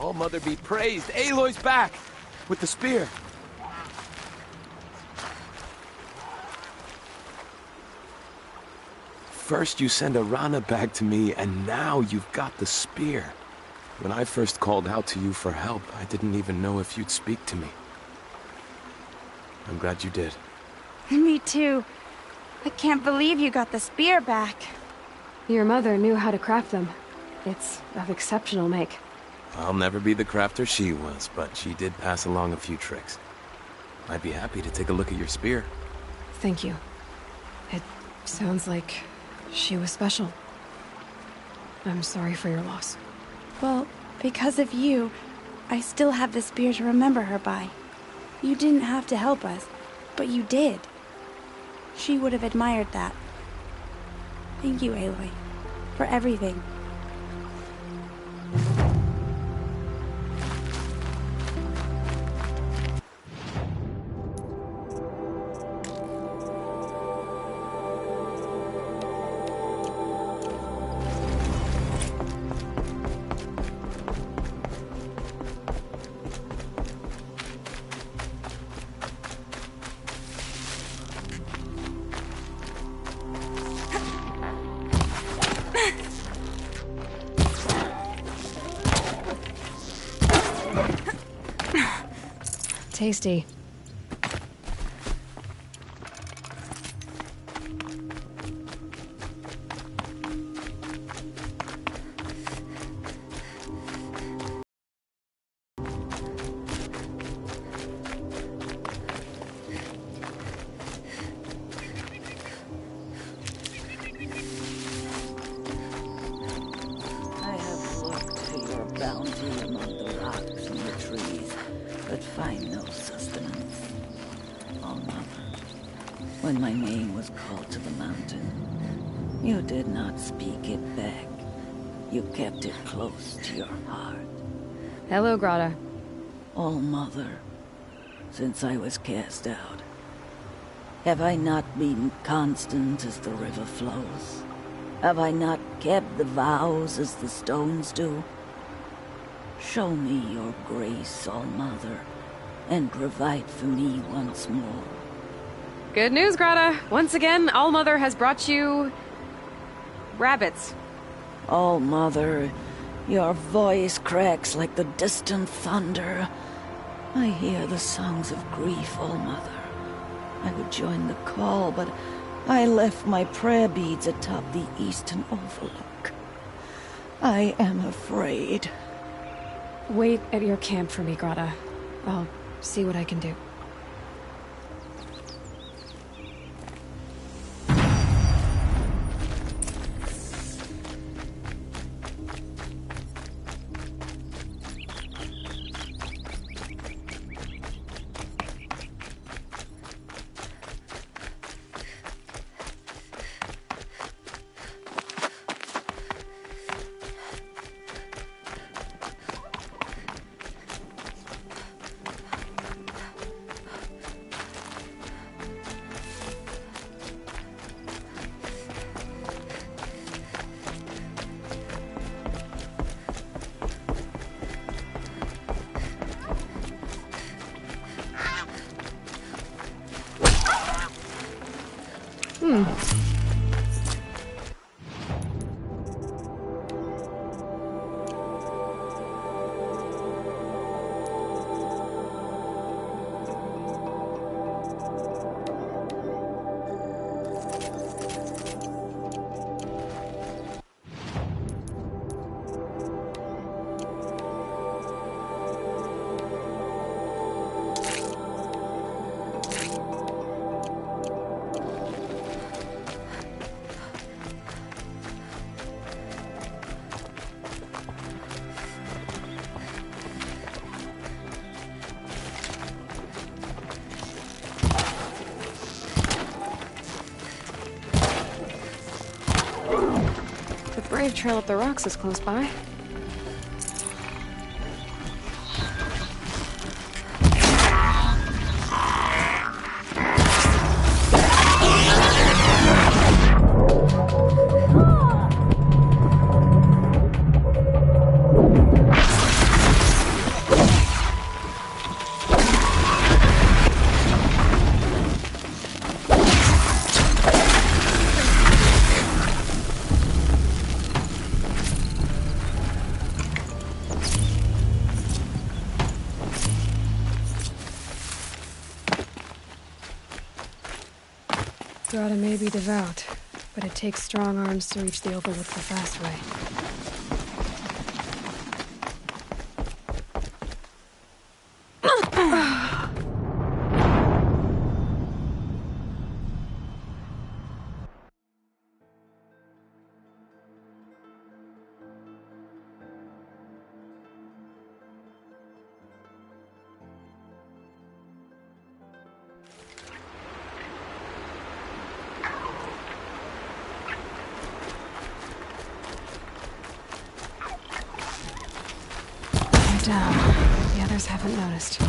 All Mother be praised. Aloy's back! With the spear. First you send Arana back to me, and now you've got the spear. When I first called out to you for help, I didn't even know if you'd speak to me. I'm glad you did. Me too. I can't believe you got the spear back. Your mother knew how to craft them. It's of exceptional make. I'll never be the crafter she was, but she did pass along a few tricks. I'd be happy to take a look at your spear. Thank you. It sounds like she was special. I'm sorry for your loss. Well, because of you, I still have the spear to remember her by. You didn't have to help us, but you did. She would have admired that. Thank you, Aloy, for everything. Tasty. I have looked for your bounty among the rocks and the trees, but find no sustenance. Oh, Mother, when my name was called to the mountain, you did not speak it back. You kept it close to your heart. Hello, Grata. Oh, Mother, since I was cast out, have I not been constant as the river flows? Have I not kept the vows as the stones do? Show me your grace, All-Mother, and provide for me once more. Good news, Grata. Once again, All-Mother has brought you... rabbits. All-Mother, your voice cracks like the distant thunder. I hear the songs of grief, All-Mother. I would join the call, but I left my prayer beads atop the eastern overlook. I am afraid. Wait at your camp for me, Grata. I'll see what I can do. slave trail up the rocks is close by. Grata may be devout, but it takes strong arms to reach the Overlook the fast way. Down. The others haven't noticed.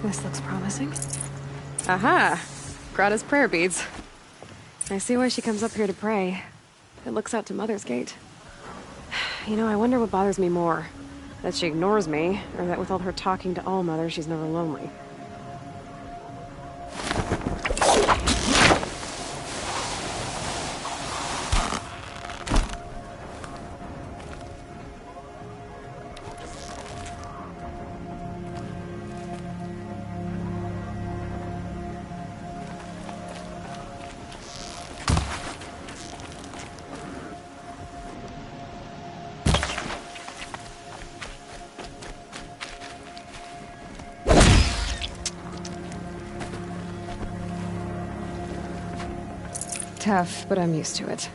This looks promising. Aha! Grata's prayer beads. I see why she comes up here to pray. It looks out to Mother's Gate. You know, I wonder what bothers me more. That she ignores me, or that with all her talking to All-Mother, she's never lonely. Tough, but I'm used to it.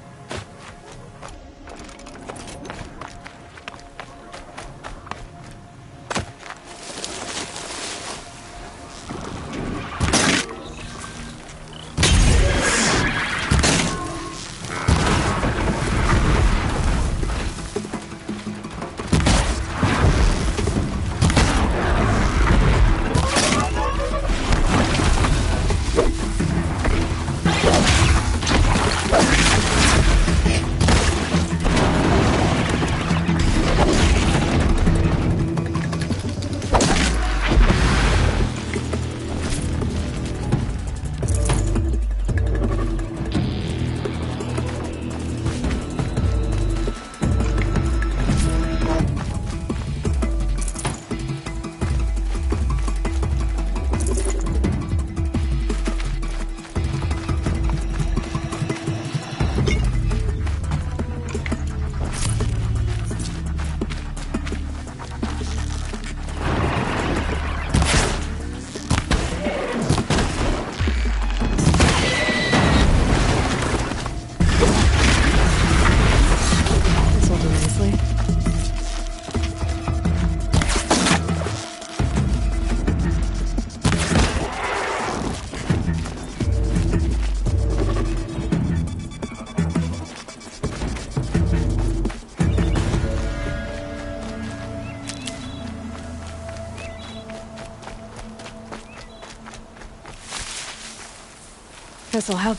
This'll help.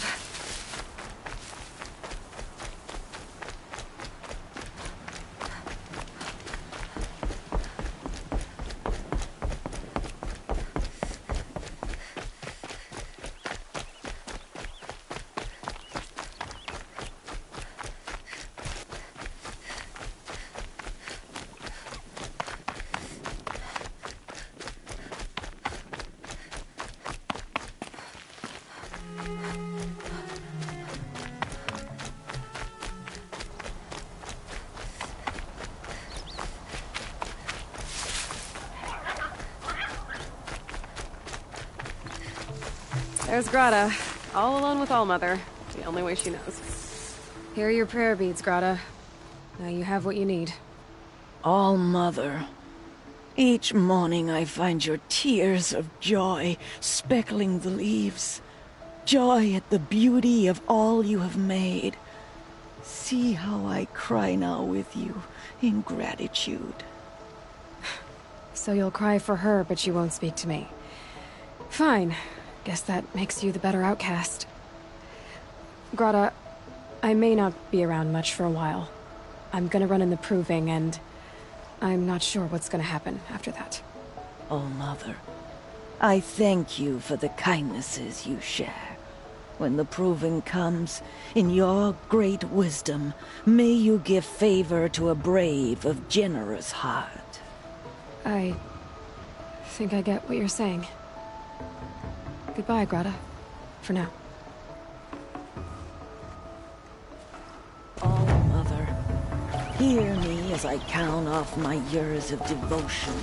There's Grata, all alone with All-Mother, the only way she knows. Here are your prayer beads, Grata. Now you have what you need. All-Mother, each morning I find your tears of joy speckling the leaves. Joy at the beauty of all you have made. See how I cry now with you in gratitude. So you'll cry for her, but you won't speak to me. Fine. Guess that makes you the better outcast. Grata, I may not be around much for a while. I'm gonna run in the Proving, and I'm not sure what's gonna happen after that. All-Mother, I thank you for the kindnesses you share. When the Proving comes, in your great wisdom, may you give favor to a brave of generous heart. I think I get what you're saying. Goodbye, Grata. For now. All-Mother, hear me as I count off my years of devotion.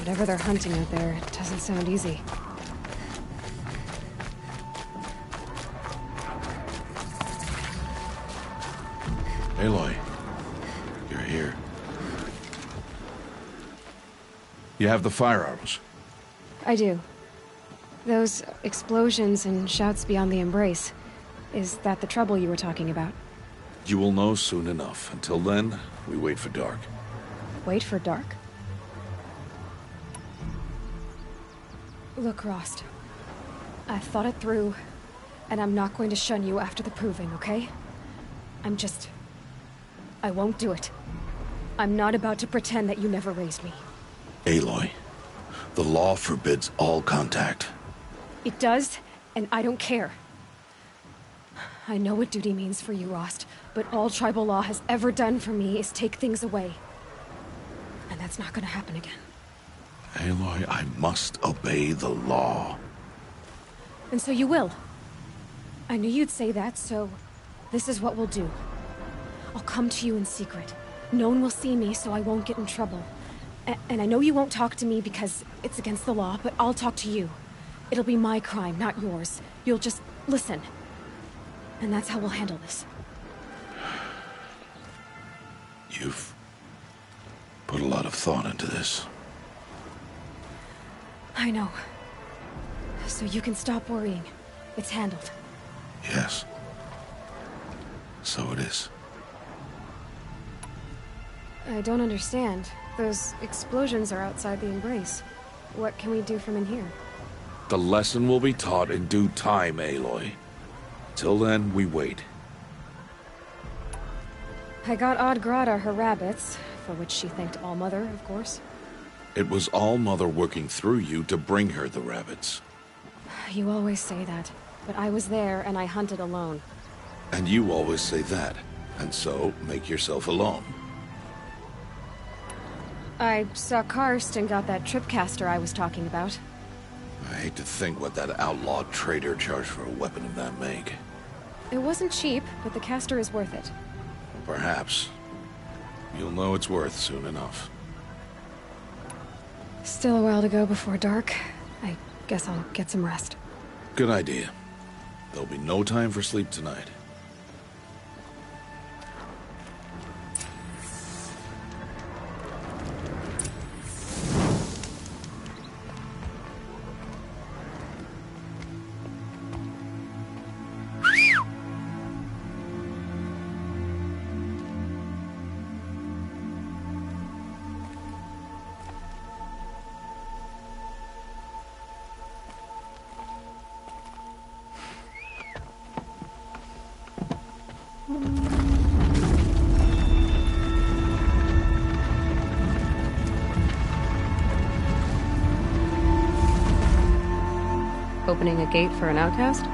Whatever they're hunting out there, it doesn't sound easy. Aloy, you're here. You have the fire arrows. I do. Those explosions and shouts beyond the embrace. Is that the trouble you were talking about? You will know soon enough. Until then, we wait for dark. Wait for dark? Look, Rost. I've thought it through, and I'm not going to shun you after the proving, okay? I won't do it. I'm not about to pretend that you never raised me. Aloy, the law forbids all contact. It does, and I don't care. I know what duty means for you, Rost, but all tribal law has ever done for me is take things away. And that's not gonna happen again. Aloy, I must obey the law. And so you will. I knew you'd say that, so this is what we'll do. I'll come to you in secret. No one will see me, so I won't get in trouble. And I know you won't talk to me because it's against the law, but I'll talk to you. It'll be my crime, not yours. You'll just listen. And that's how we'll handle this. You've put a lot of thought into this. I know. So you can stop worrying. It's handled. Yes. So it is. I don't understand. Those explosions are outside the embrace. What can we do from in here? The lesson will be taught in due time, Aloy. Till then, we wait. I got Odd-Grata her rabbits, for which she thanked All-Mother, of course. It was All-Mother working through you to bring her the rabbits. You always say that, but I was there and I hunted alone. And you always say that, and so make yourself alone. I saw Karst and got that tripcaster I was talking about. I hate to think what that outlaw trader charged for a weapon of that make. It wasn't cheap, but the caster is worth it. Perhaps. You'll know it's worth soon enough. Still a while to go before dark. I guess I'll get some rest. Good idea. There'll be no time for sleep tonight. Opening a gate for an outcast?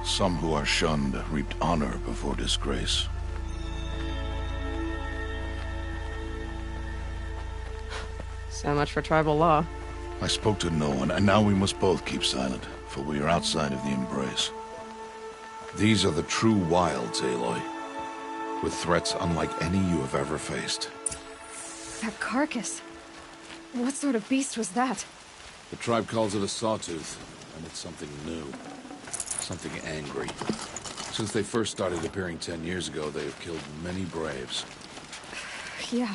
Some who are shunned reaped honor before disgrace. So much for tribal law. I spoke to no one, and now we must both keep silent, for we are outside of the embrace. These are the true wilds, Aloy, with threats unlike any you have ever faced. That carcass. What sort of beast was that? The tribe calls it a sawtooth, and it's something new. Something angry. Since they first started appearing 10 years ago, they have killed many braves. Yeah.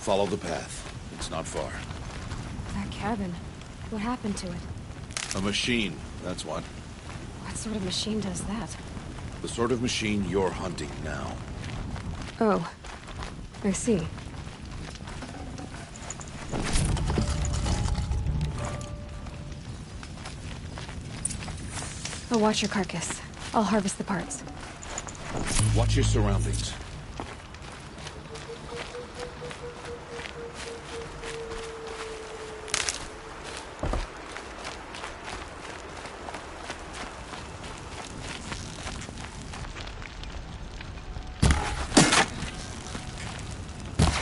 Follow the path. It's not far. That cabin. What happened to it? A machine, that's what. What sort of machine does that? The sort of machine you're hunting now. Oh. I see. I'll watch your carcass. I'll harvest the parts. Watch your surroundings.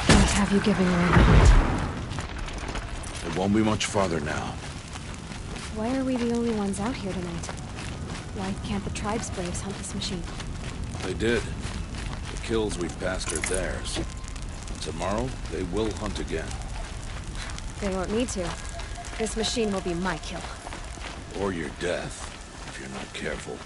What have you given away the hunt? It won't be much farther now. Why are we the only ones out here tonight? Why can't the tribe's braves hunt this machine? They did. The kills we've passed are theirs. Tomorrow, they will hunt again. They won't need to. This machine will be my kill. Or your death, if you're not careful.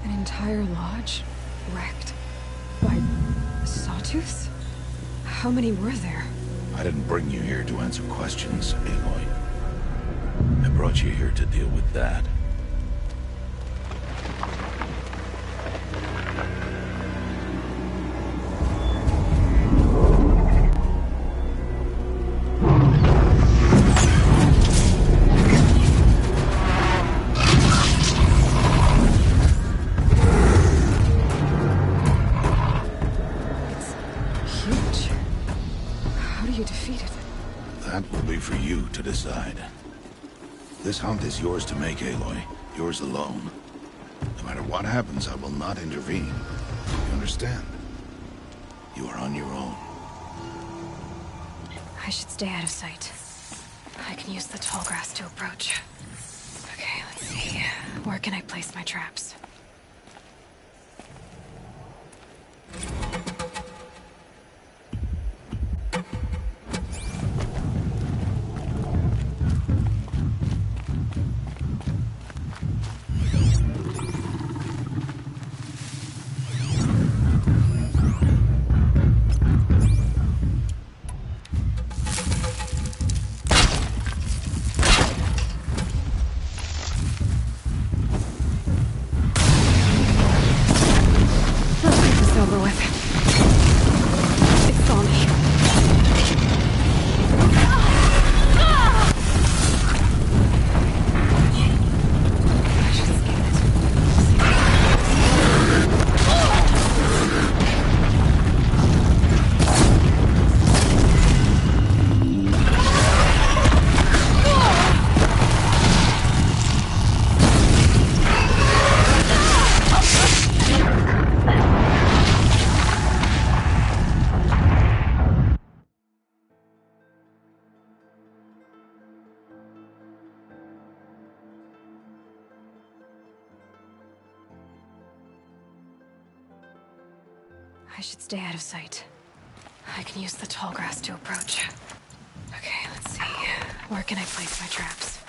Entire lodge wrecked by sawtooths? How many were there? I didn't bring you here to answer questions, Aloy. I brought you here to deal with that. To decide. This hunt is yours to make, Aloy. Yours alone. No matter what happens, I will not intervene. You understand? You are on your own. I should stay out of sight. I can use the tall grass to approach. Okay, let's see. Where can I place my traps? I should stay out of sight. I can use the tall grass to approach. Okay, let's see. Where can I place my traps?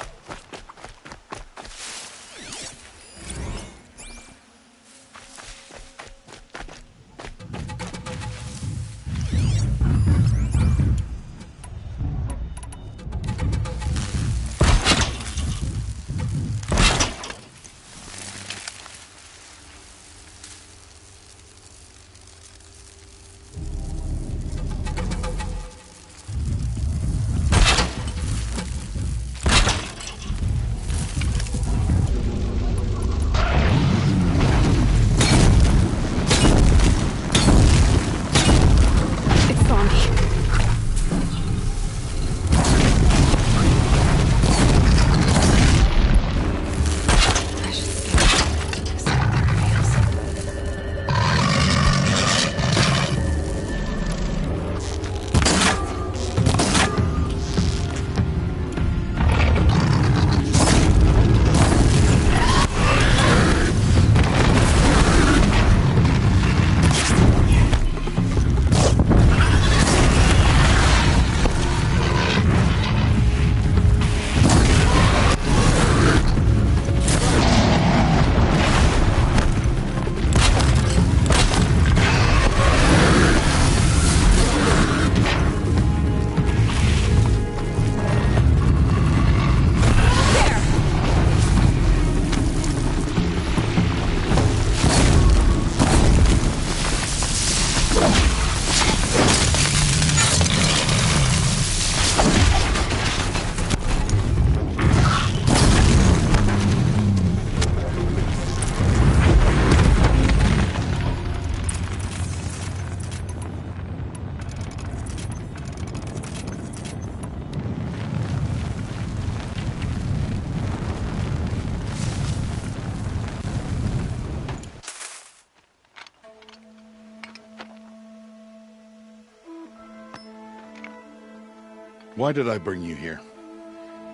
Why did I bring you here?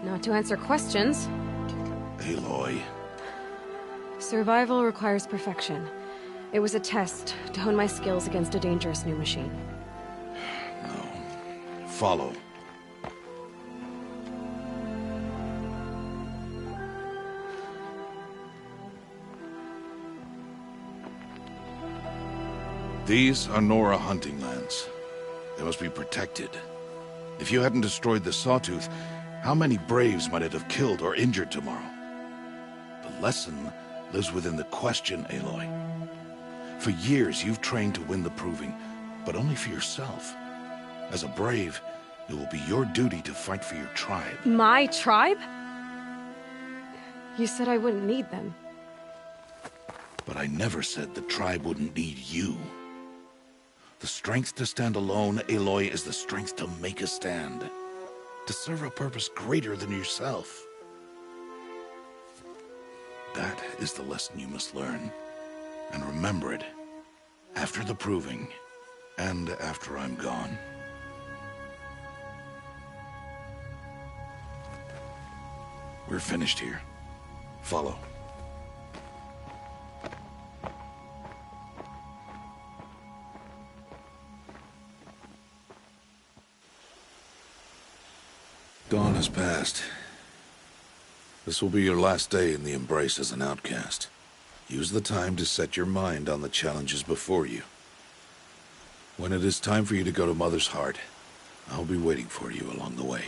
Not to answer questions. Aloy. Survival requires perfection. It was a test to hone my skills against a dangerous new machine. No. Follow. These are Nora hunting lands. They must be protected. If you hadn't destroyed the Sawtooth, how many Braves might it have killed or injured tomorrow? The lesson lives within the question, Aloy. For years, you've trained to win the Proving, but only for yourself. As a Brave, it will be your duty to fight for your tribe. My tribe? You said I wouldn't need them. But I never said the tribe wouldn't need you. The strength to stand alone, Aloy, is the strength to make a stand. To serve a purpose greater than yourself. That is the lesson you must learn. And remember it. After the Proving. And after I'm gone. We're finished here. Follow. Dawn has passed. This will be your last day in the Embrace as an outcast. Use the time to set your mind on the challenges before you. When it is time for you to go to Mother's Heart, I'll be waiting for you along the way.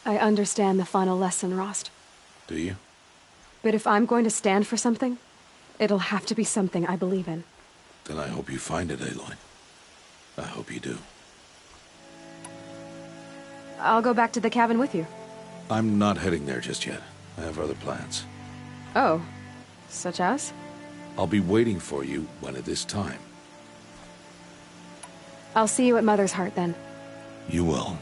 I understand the final lesson, Rost. Do you? But if I'm going to stand for something, it'll have to be something I believe in. Then I hope you find it, Aloy. I hope you do. I'll go back to the cabin with you. I'm not heading there just yet. I have other plans. Oh. Such as? I'll be waiting for you when it is time. I'll see you at Mother's Heart, then. You will.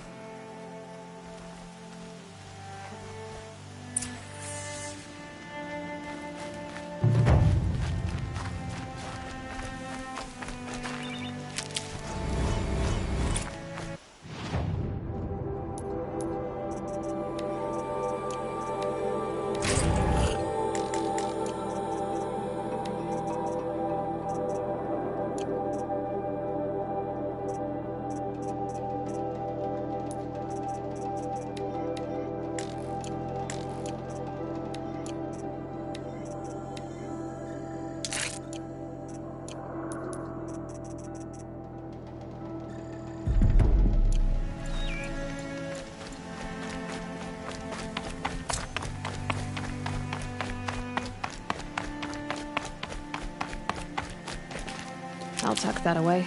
I'll tuck that away.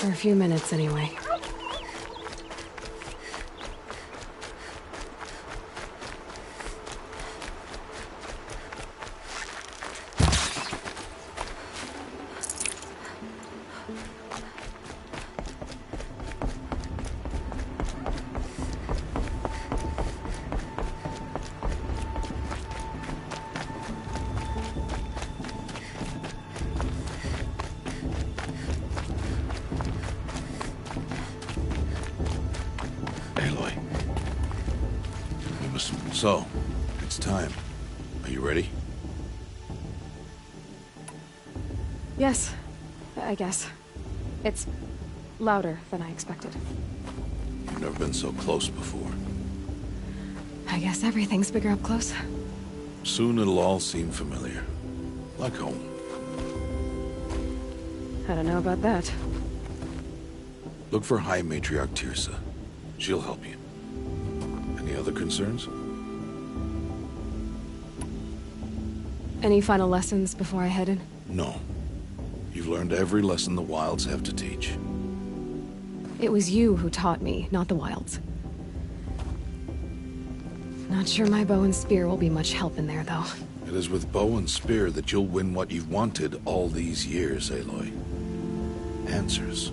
For a few minutes, anyway. So, it's time. Are you ready? Yes, I guess. It's louder than I expected. You've never been so close before. I guess everything's bigger up close. Soon it'll all seem familiar. Like home. I don't know about that. Look for High Matriarch Teersa. She'll help you. Any other concerns? Any final lessons before I head in? No. You've learned every lesson the Wilds have to teach. It was you who taught me, not the Wilds. Not sure my bow and spear will be much help in there, though. It is with bow and spear that you'll win what you've wanted all these years, Aloy. Answers.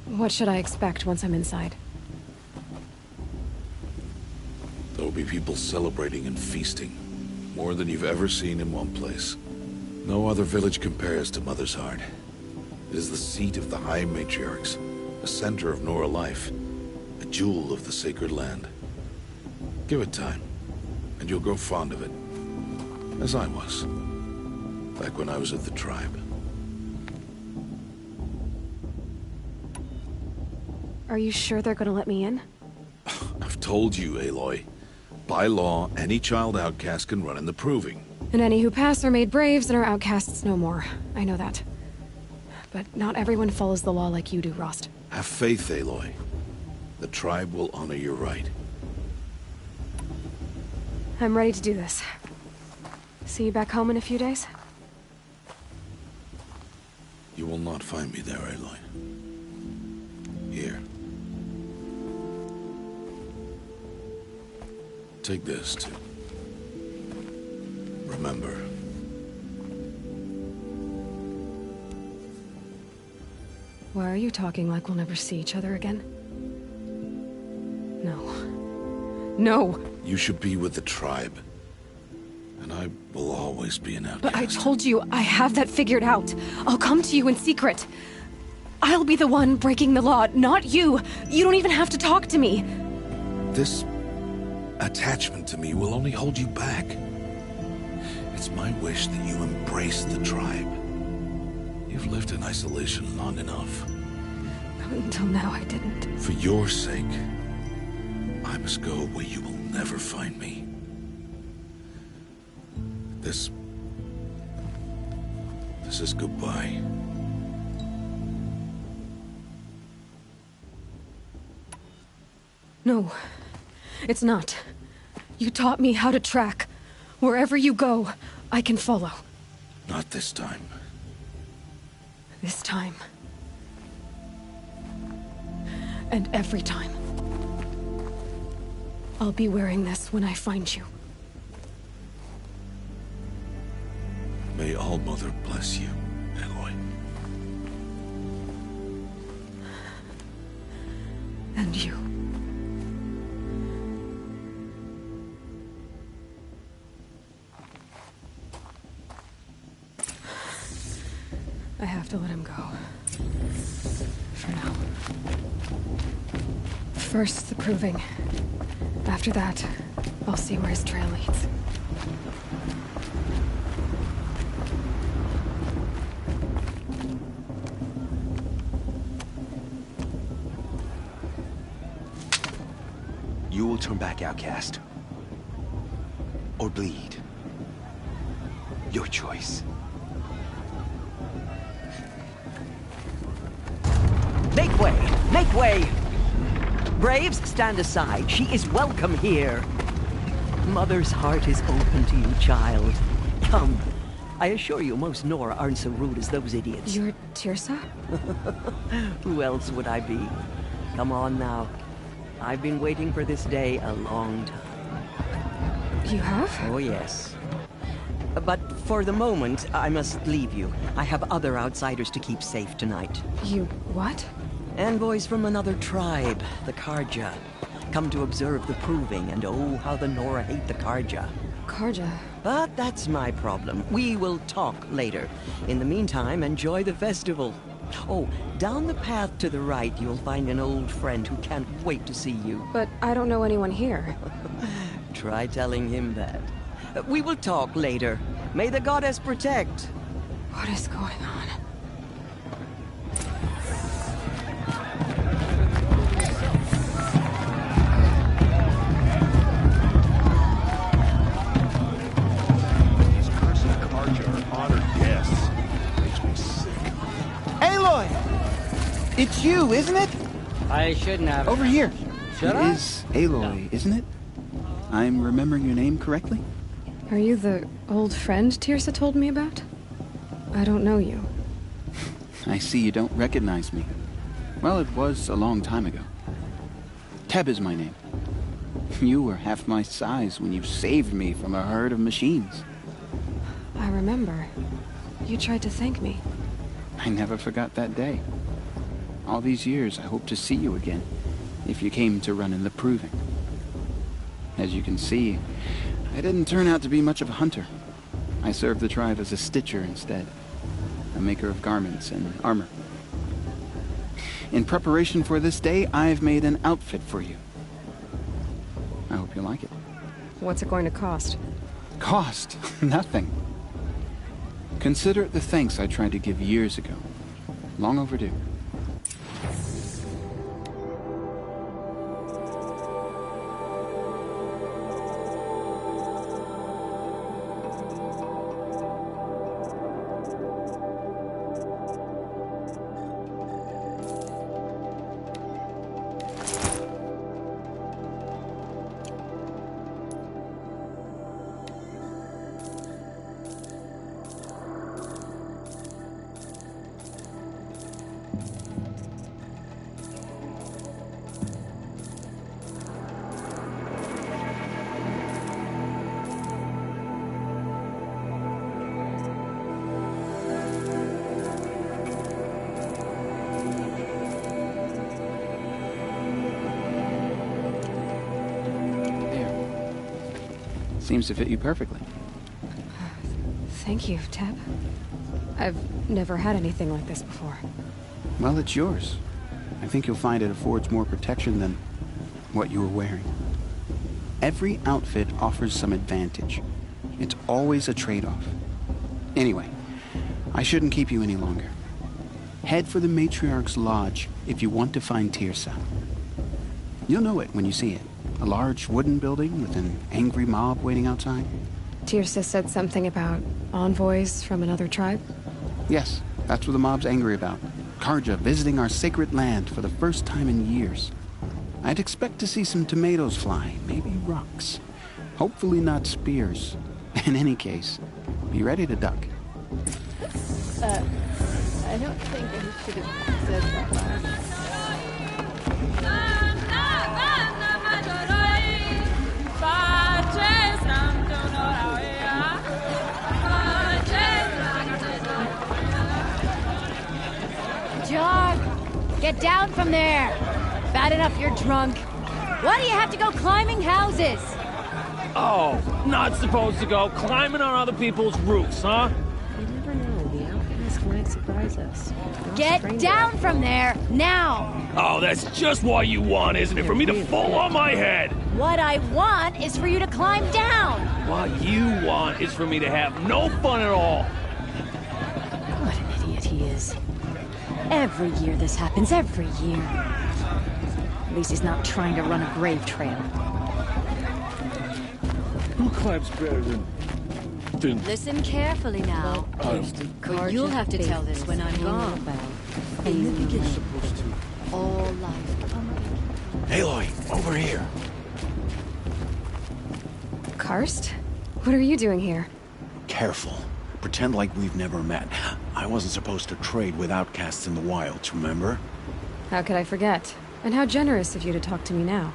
What should I expect once I'm inside? There will be people celebrating and feasting. More than you've ever seen in one place. No other village compares to Mother's Heart. It is the seat of the High Matriarchs, a center of Nora life, a jewel of the sacred land. Give it time, and you'll grow fond of it. As I was, back when I was at the tribe. Are you sure they're gonna let me in? I've told you, Aloy. By law, any child outcast can run in the Proving. And any who pass are made braves and are outcasts no more. I know that. But not everyone follows the law like you do, Rost. Have faith, Aloy. The tribe will honor your right. I'm ready to do this. See you back home in a few days? You will not find me there, Aloy. Here. Take this, too. Remember. Why are you talking like we'll never see each other again? No. No! You should be with the tribe. And I will always be an outcast. But I told you, I have that figured out. I'll come to you in secret. I'll be the one breaking the law, not you. You don't even have to talk to me. This attachment to me will only hold you back. It's my wish that you embrace the tribe. You've lived in isolation long enough. Until now, I didn't. For your sake, I must go where you will never find me. This is goodbye. No, it's not. You taught me how to track. Wherever you go, I can follow. Not this time. This time. And every time. I'll be wearing this when I find you. May All-Mother bless you, Aloy. And you. I have to let him go. For now. First, the Proving. After that, I'll see where his trail leads. You will turn back, outcast. Or bleed. Your choice. Make way! Make way! Braves, stand aside. She is welcome here. Mother's heart is open to you, child. Come, I assure you, most Nora aren't so rude as those idiots. You're Teersa? Who else would I be? Come on now. I've been waiting for this day a long time. You have? Oh, yes. But for the moment, I must leave you. I have other outsiders to keep safe tonight. You what? Envoys from another tribe, the Carja. Come to observe the proving, and oh, how the Nora hate the Carja. Carja? But that's my problem. We will talk later. In the meantime, enjoy the festival. Oh, down the path to the right, you'll find an old friend who can't wait to see you. But I don't know anyone here. Try telling him that. We will talk later. May the goddess protect. What is going on? These cursed Carja are honored guests. Makes me sick. Aloy! It's you, isn't it? I shouldn't have. Over here. Should It I? is Aloy, isn't it? I'm remembering your name correctly? Are you the old friend Teersa told me about? I don't know you. I see you don't recognize me. Well, it was a long time ago. Teb is my name. You were half my size when you saved me from a herd of machines. I remember. You tried to thank me. I never forgot that day. All these years, I hope to see you again, if you came to run in the Proving. As you can see, I didn't turn out to be much of a hunter. I served the tribe as a stitcher instead, a maker of garments and armor. In preparation for this day, I've made an outfit for you. I hope you like it. What's it going to cost? Cost? Nothing. Consider it the thanks I tried to give years ago. Long overdue. Seems to fit you perfectly. Thank you, Teb. I've never had anything like this before. Well, it's yours. I think you'll find it affords more protection than what you were wearing. Every outfit offers some advantage. It's always a trade-off. Anyway, I shouldn't keep you any longer. Head for the Matriarch's Lodge if you want to find Teersa. You'll know it when you see it. A large wooden building with an angry mob waiting outside. Teersa said something about envoys from another tribe? Yes, that's what the mob's angry about. Carja visiting our sacred land for the first time in years. I'd expect to see some tomatoes fly, maybe rocks. Hopefully not spears. In any case, be ready to duck. I don't think I should have said that last. John, get down from there. Bad enough you're drunk. Why do you have to go climbing houses? Oh, not supposed to go climbing on other people's roofs, huh? You never know. The outcast might surprise us. Get down from there, now! Oh, that's just what you want, isn't it? For me to fall on my head! What I want is for you to climb down! What you want is for me to have no fun at all! What an idiot he is. Every year this happens, every year. At least he's not trying to run a grave trail. Who climbs better than... Listen carefully now. But you'll have to tell this when I'm gone. supposed to... All life. Aloy, over here. Karst? What are you doing here? Careful. pretend like we've never met. I wasn't supposed to trade with outcasts in the wilds, remember? How could I forget? And how generous of you to talk to me now.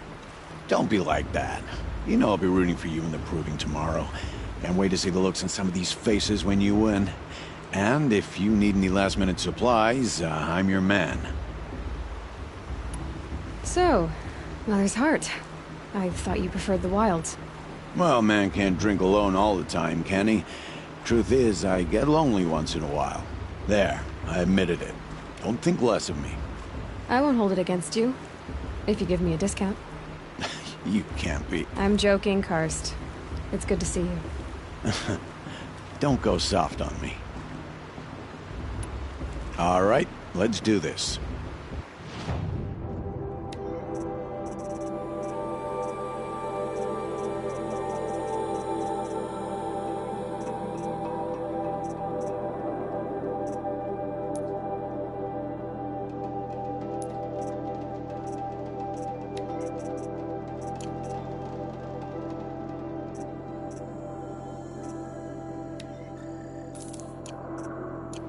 Don't be like that. You know I'll be rooting for you in the proving tomorrow. Can't wait to see the looks on some of these faces when you win. And if you need any last-minute supplies, I'm your man. So, Mother's Heart. I thought you preferred the wilds. Well, man can't drink alone all the time, can he? Truth is, I get lonely once in a while. There, I admitted it. Don't think less of me. I won't hold it against you. If you give me a discount. You can't be. I'm joking, Karst. It's good to see you. Don't go soft on me. All right, let's do this.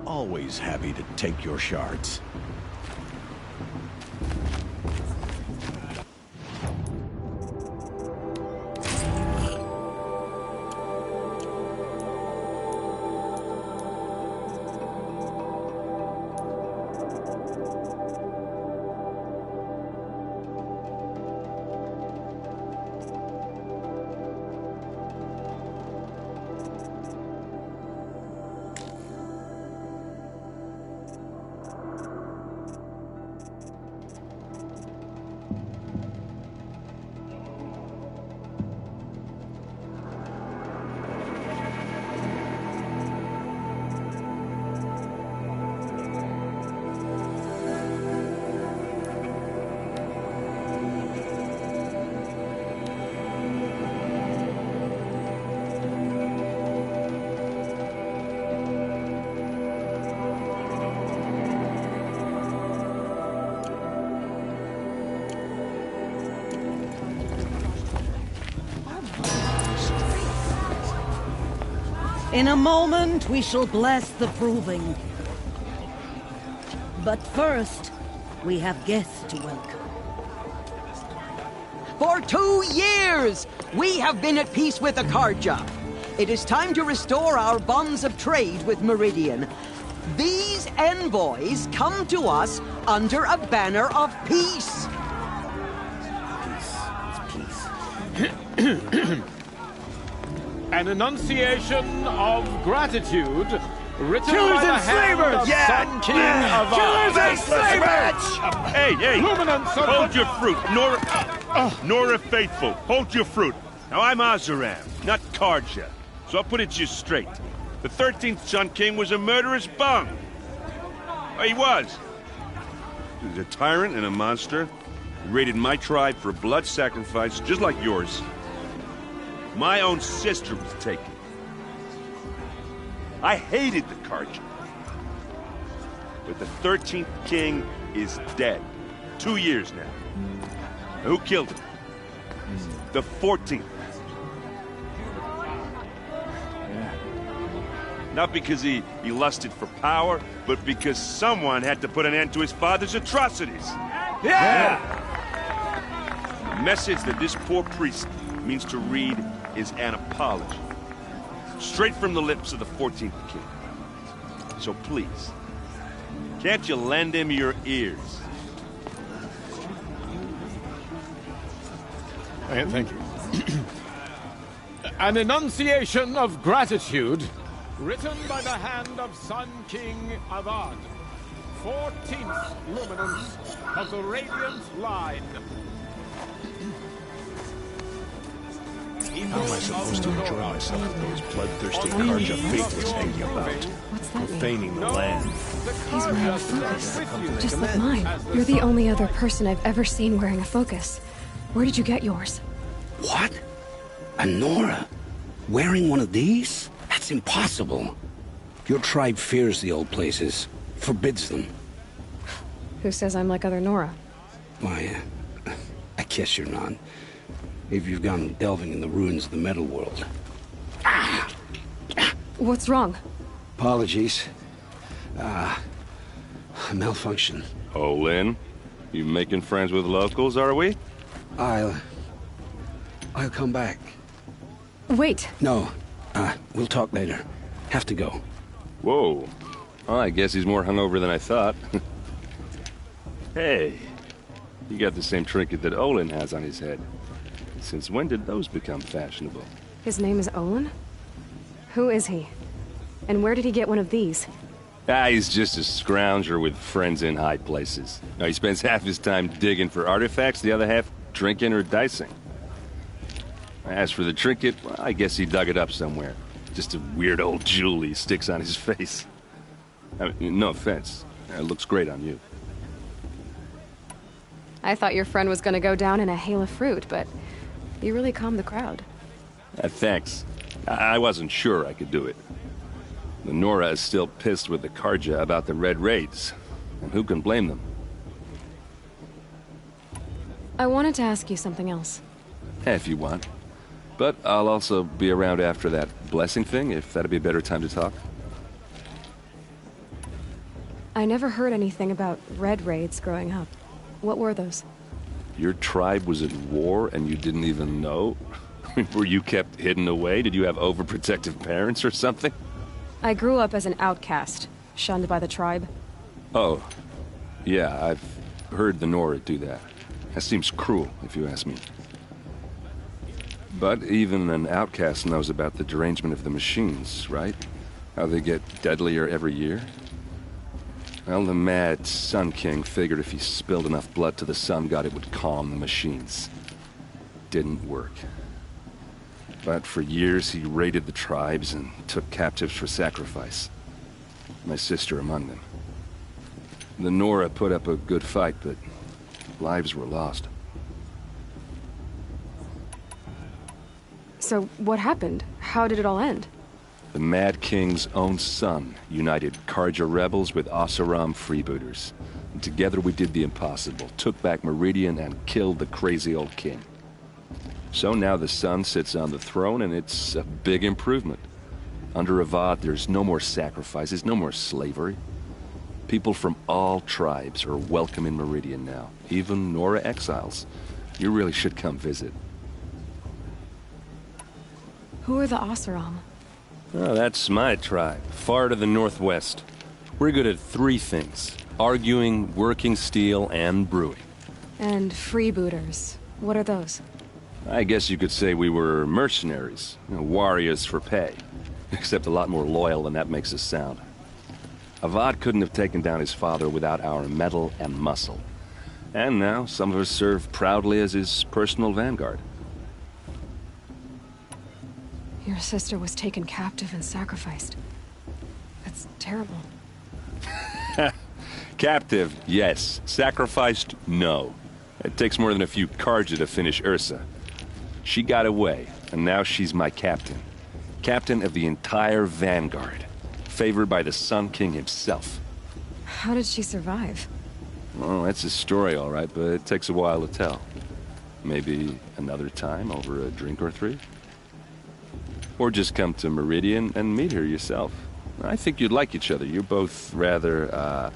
Always happy to take your shards. In a moment, we shall bless the proving. But first, we have guests to welcome. For 2 years, we have been at peace with Akarja. It is time to restore our bonds of trade with Meridian. These envoys come to us under a banner of peace. An enunciation of gratitude written Killers by the and hand slavers! of Yeah! Sun King Avad. Killers and slavers! Hey! Luminance of Hold your fruit, Nora Faithful. Hold your fruit. Now I'm Oseram, not Karja. So I'll put it to you straight. The 13th Sun King was a murderous bung. Oh, he was. He was a tyrant and a monster. He raided my tribe for a blood sacrifice, just like yours. My own sister was taken. I hated the Karja. But the 13th king is dead. 2 years now. Who killed him? The 14th. Not because he lusted for power, but because someone had to put an end to his father's atrocities. Yeah! The message that this poor priest means to read is an apology. Straight from the lips of the 14th king. So please, can't you lend him your ears? Thank you. An enunciation of gratitude written by the hand of Sun King Avad, 14th luminance of the Radiant Line. How am I supposed to enjoy myself with those bloodthirsty Karja faithless hanging about, profaning the land? He's wearing a focus, just like mine. You're the only other person I've ever seen wearing a focus. Where did you get yours? What? A Nora? Wearing one of these? That's impossible. Your tribe fears the old places, forbids them. Who says I'm like other Nora? Why, I guess you're not. If you've gone delving in the ruins of the metal world. What's wrong? Apologies. Malfunction. Olin, you making friends with locals, are we? I'll come back. Wait. No. We'll talk later. Have to go. Whoa. Oh, I guess he's more hungover than I thought. Hey, you got the same trinket that Olin has on his head. Since when did those become fashionable? His name is Olin? Who is he? And where did he get one of these? He's just a scrounger with friends in high places. Now, he spends half his time digging for artifacts, the other half drinking or dicing. As for the trinket, well, I guess he dug it up somewhere. Just a weird old jewel he sticks on his face. I mean, no offense. It looks great on you. I thought your friend was gonna go down in a hail of fruit, but you really calmed the crowd. Thanks. I wasn't sure I could do it. The Nora is still pissed with the Carja about the Red Raids. And who can blame them? I wanted to ask you something else. If you want. But I'll also be around after that blessing thing, if that'd be a better time to talk. I never heard anything about Red Raids growing up. What were those? Your tribe was at war and you didn't even know? Were you kept hidden away? Did you have overprotective parents or something? I grew up as an outcast, shunned by the tribe. Oh, yeah, I've heard the Nora do that. That seems cruel, if you ask me. But even an outcast knows about the derangement of the machines, right? How they get deadlier every year? Well, the mad Sun King figured if he spilled enough blood to the Sun God, it would calm the machines. Didn't work. But for years, he raided the tribes and took captives for sacrifice. My sister among them. The Nora put up a good fight, but lives were lost. So, what happened? How did it all end? The Mad King's own son united Carja rebels with Oseram freebooters. And together we did the impossible, took back Meridian and killed the crazy old king. So now the son sits on the throne and it's a big improvement. Under Avad, there's no more sacrifices, no more slavery. People from all tribes are welcome in Meridian now, even Nora exiles. You really should come visit. Who are the Oseram? Oh, that's my tribe, far to the northwest. We're good at 3 things: arguing, working steel, and brewing. And freebooters. What are those? I guess you could say we were mercenaries, warriors for pay. Except a lot more loyal than that makes us sound. Avad couldn't have taken down his father without our metal and muscle. And now some of us serve proudly as his personal vanguard. Your sister was taken captive and sacrificed. That's terrible. Captive, yes. Sacrificed, no. It takes more than a few Carja to finish Ursa. She got away, and now she's my captain. Captain of the entire Vanguard. Favored by the Sun King himself. How did she survive? Well, that's a story, all right, but it takes a while to tell. Maybe another time over a drink or 3? Or just come to Meridian and meet her yourself. I think you'd like each other. You're both rather,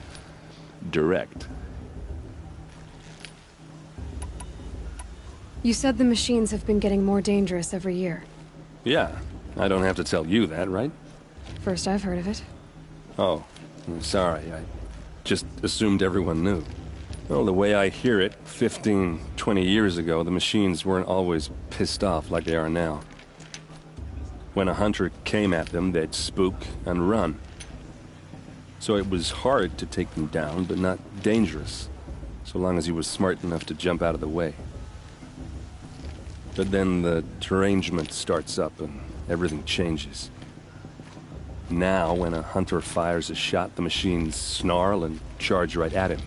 direct. You said the machines have been getting more dangerous every year. Yeah, I don't have to tell you that, right? First I've heard of it. Oh, I'm sorry. I just assumed everyone knew. Well, the way I hear it, 15, 20 years ago, the machines weren't always pissed off like they are now. When a hunter came at them, they'd spook and run. So it was hard to take them down, but not dangerous, so long as he was smart enough to jump out of the way. But then the derangement starts up and everything changes. Now, when a hunter fires a shot, the machines snarl and charge right at him.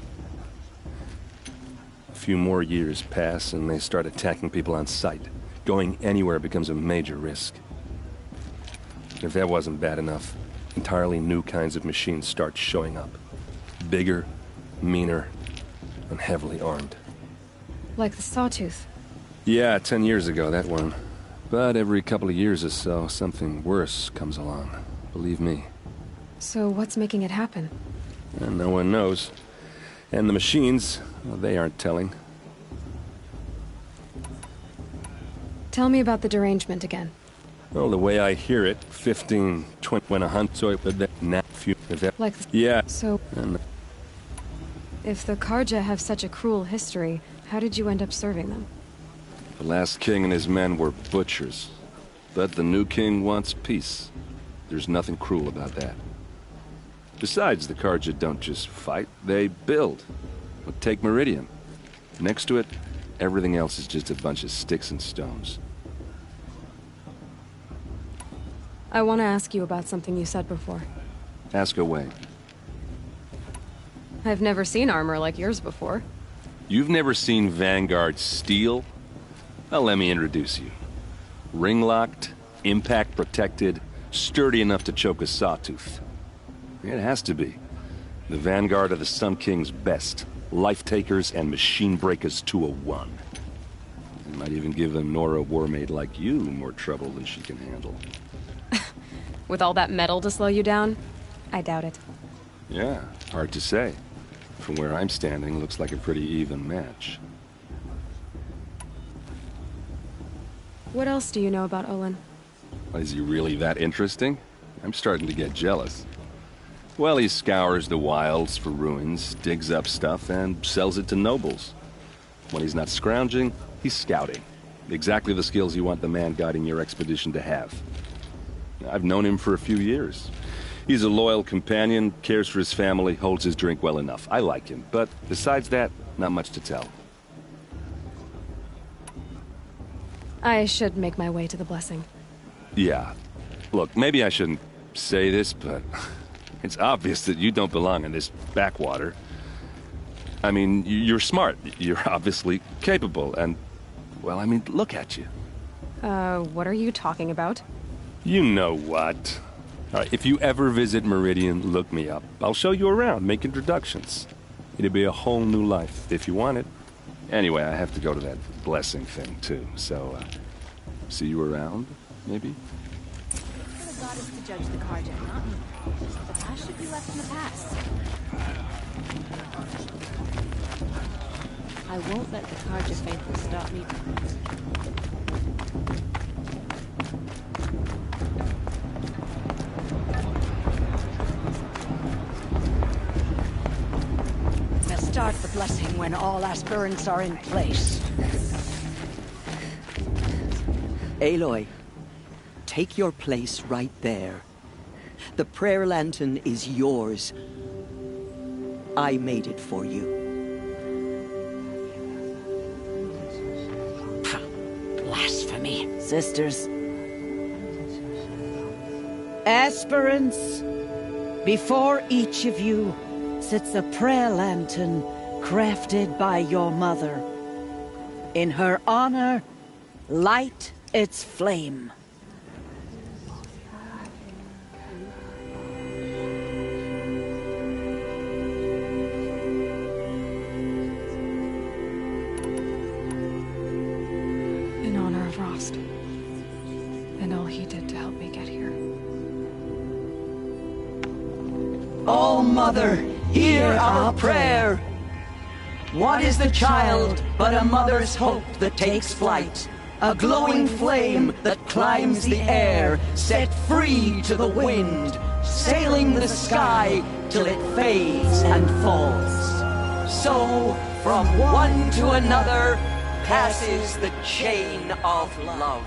A few more years pass and they start attacking people on sight. Going anywhere becomes a major risk. If that wasn't bad enough, entirely new kinds of machines start showing up. Bigger, meaner, and heavily armed. Like the Sawtooth. Yeah, 10 years ago, that one. But every couple of years or so, something worse comes along. Believe me. So what's making it happen? And no one knows. And the machines, well, they aren't telling. Tell me about the derangement again. Well, the way I hear it, 15, 20, when a hunt, so it would not few. Like, yeah. So, And if the Karja have such a cruel history, how did you end up serving them? the last king and his men were butchers. But the new king wants peace. There's nothing cruel about that. Besides, the Karja don't just fight, they build. Well, take Meridian. Next to it, everything else is just a bunch of sticks and stones. I want to ask you about something you said before. Ask away. I've never seen armor like yours before. You've never seen Vanguard steel? Well, let me introduce you. Ring-locked, impact-protected, sturdy enough to choke a sawtooth. It has to be. The Vanguard of the Sun King's best. Life-takers and machine-breakers to a one. It might even give a Nora warmaid like you more trouble than she can handle. With all that metal to slow you down? I doubt it. Yeah, hard to say. From where I'm standing, looks like a pretty even match. What else do you know about Olin? Is he really that interesting? I'm starting to get jealous. Well, he scours the wilds for ruins, digs up stuff, and sells it to nobles. When he's not scrounging, he's scouting. Exactly the skills you want the man guiding your expedition to have. I've known him for a few years. He's a loyal companion, cares for his family, holds his drink well enough. I like him, but besides that, not much to tell. I should make my way to the blessing. Yeah. Look, maybe I shouldn't say this, but it's obvious that you don't belong in this backwater. I mean, you're smart. You're obviously capable, and, well, I mean, look at you. What are you talking about? You know what. All right, if you ever visit Meridian, look me up. I'll show you around, make introductions. It'll be a whole new life, if you want it. Anyway, I have to go to that blessing thing, too, so, see you around, maybe? The goddess to judge the Karja, not me. The past should be left in the past. I won't let the Karja faithful stop me. We'll start the blessing when all aspirants are in place. Aloy, take your place right there. The prayer lantern is yours. I made it for you. Blasphemy. Sisters. Aspirants, before each of you sits a prayer lantern crafted by your mother. In her honor, light its flame. In honor of Rost. And all he did to help me get here. Oh, Mother, hear our prayer. What is the child but a mother's hope that takes flight? A glowing flame that climbs the air, set free to the wind, sailing the sky till it fades and falls. So, from one to another, passes the chain of love.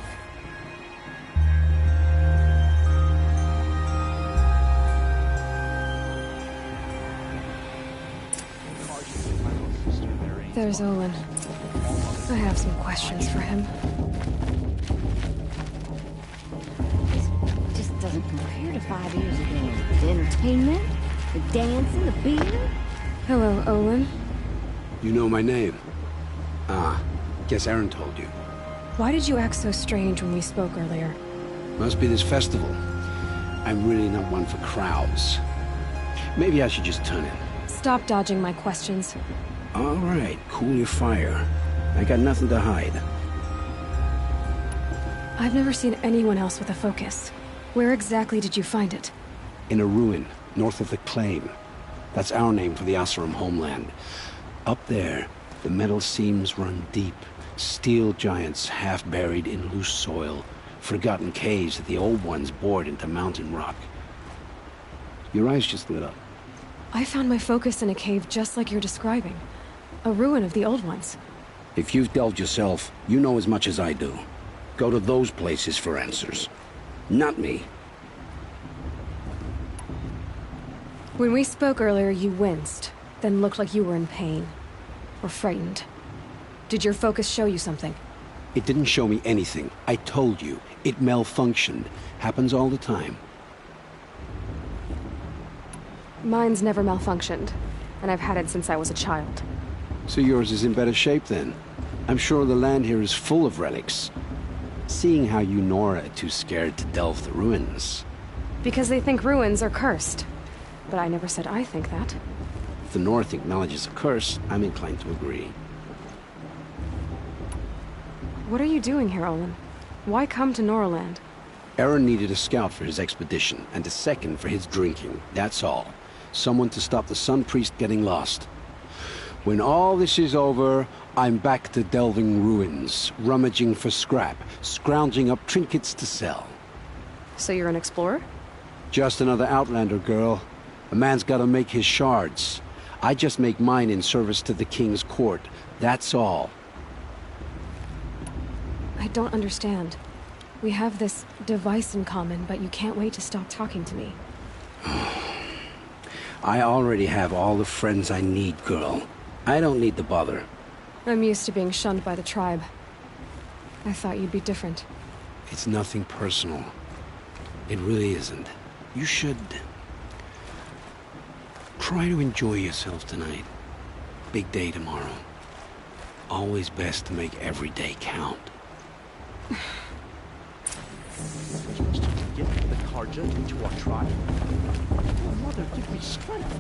There's Olin. I have some questions for him. Just doesn't compare to 5 years ago. The entertainment, the dancing, the beer. Hello, Olin. You know my name? Ah, guess Aaron told you. Why did you act so strange when we spoke earlier? Must be this festival. I'm really not one for crowds. Maybe I should just turn in. Stop dodging my questions. All right, cool your fire. I got nothing to hide. I've never seen anyone else with a focus. Where exactly did you find it? In a ruin, north of the Claim. That's our name for the Oseram homeland. Up there, the metal seams run deep. Steel giants half buried in loose soil. Forgotten caves that the old ones bored into mountain rock. Your eyes just lit up. I found my focus in a cave just like you're describing. A ruin of the old ones. If you've delved yourself, you know as much as I do. Go to those places for answers. Not me. When we spoke earlier, you winced, then looked like you were in pain. Or frightened. Did your focus show you something? It didn't show me anything. I told you. It malfunctioned. Happens all the time. Mine's never malfunctioned, and I've had it since I was a child. So yours is in better shape then. I'm sure the land here is full of relics. Seeing how you Nora are too scared to delve the ruins. Because they think ruins are cursed. But I never said I think that. If the North acknowledges a curse, I'm inclined to agree. What are you doing here, Olin? Why come to Noraland? Aaron needed a scout for his expedition, and a second for his drinking. That's all. Someone to stop the Sun Priest getting lost. When all this is over, I'm back to delving ruins, rummaging for scrap, scrounging up trinkets to sell. So you're an explorer? Just another Outlander, girl. A man's gotta make his shards. I just make mine in service to the King's court. That's all. I don't understand. We have this device in common, but you can't wait to stop talking to me. I already have all the friends I need, girl. I don't need the bother. I'm used to being shunned by the tribe. I thought you'd be different. It's nothing personal. It really isn't. You should... try to enjoy yourself tonight. Big day tomorrow. Always best to make every day count. Just to get the Carja into our tribe. Oh, Mother, give me strength.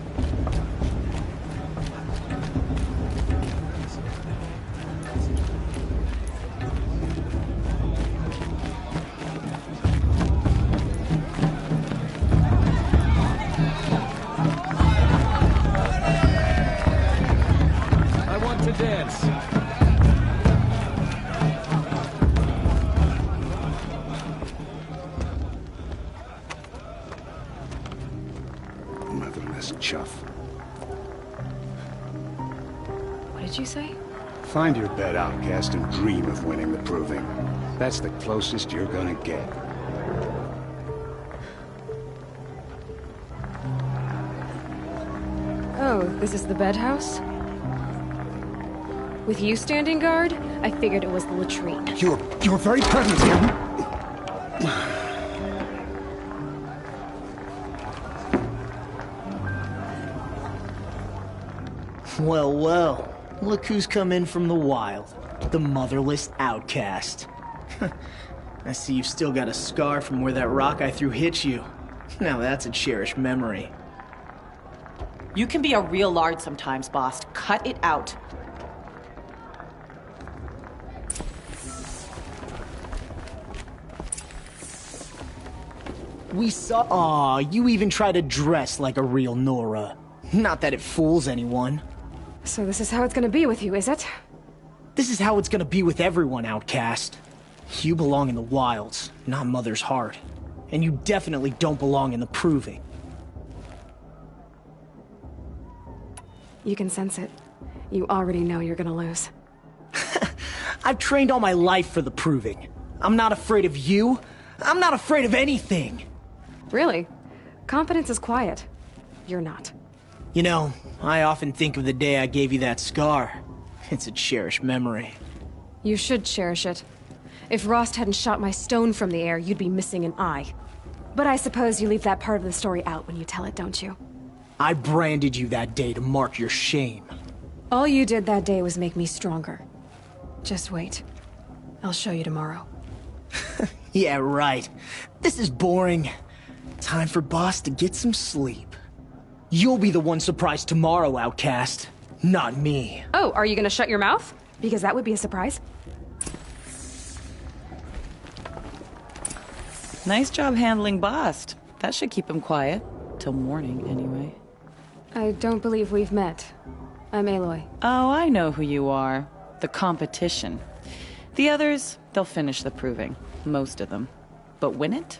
I want to dance. Motherless chuff. What did you say? Find your bed, outcast, and dream of winning the Proving. That's the closest you're gonna get. Oh, this is the bedhouse? With you standing guard, I figured it was the latrine. Your very presence here... Well, well. Look who's come in from the wild. The motherless outcast. I see you've still got a scar from where that rock I threw hit you. Now that's a cherished memory. You can be a real lard sometimes, boss. Cut it out. We saw... Aw, you even try to dress like a real Nora. Not that it fools anyone. So this is how it's gonna be with you, is it? This is how it's gonna be with everyone, outcast. You belong in the wilds, not Mother's heart. And you definitely don't belong in the Proving. You can sense it. You already know you're gonna lose. I've trained all my life for the Proving. I'm not afraid of you. I'm not afraid of anything. Really? Confidence is quiet. You're not. You know, I often think of the day I gave you that scar. It's a cherished memory. You should cherish it. If Rost hadn't shot my stone from the air, you'd be missing an eye. But I suppose you leave that part of the story out when you tell it, don't you? I branded you that day to mark your shame. All you did that day was make me stronger. Just wait. I'll show you tomorrow. Yeah, right. This is boring. Time for Boss to get some sleep. You'll be the one surprised tomorrow, outcast. Not me. Oh, are you gonna shut your mouth? Because that would be a surprise. Nice job handling Bast. That should keep him quiet. till morning, anyway. I don't believe we've met. I'm Aloy. Oh, I know who you are. The competition. The others, they'll finish the proving. Most of them. But win it?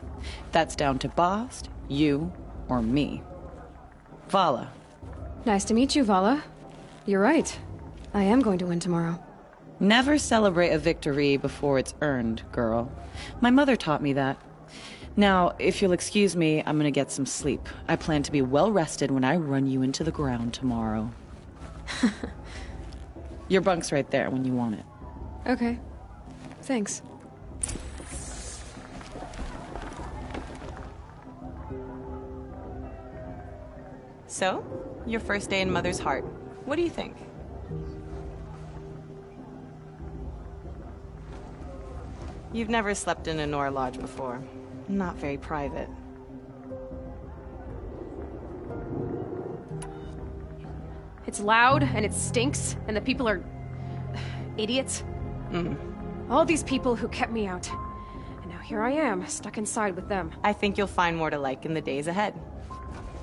That's down to Bast, you, or me. Vala. Nice to meet you, Vala. You're right. I am going to win tomorrow. Never celebrate a victory before it's earned, girl. My mother taught me that. Now, if you'll excuse me, I'm gonna get some sleep. I plan to be well rested when I run you into the ground tomorrow. Your bunk's right there when you want it. Okay. Thanks. So, your first day in Mother's Heart. What do you think? You've never slept in a Nora Lodge before. Not very private. It's loud, and it stinks, and the people are... idiots. All these people who kept me out. And now here I am, stuck inside with them. I think you'll find more to like in the days ahead.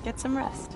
Get some rest.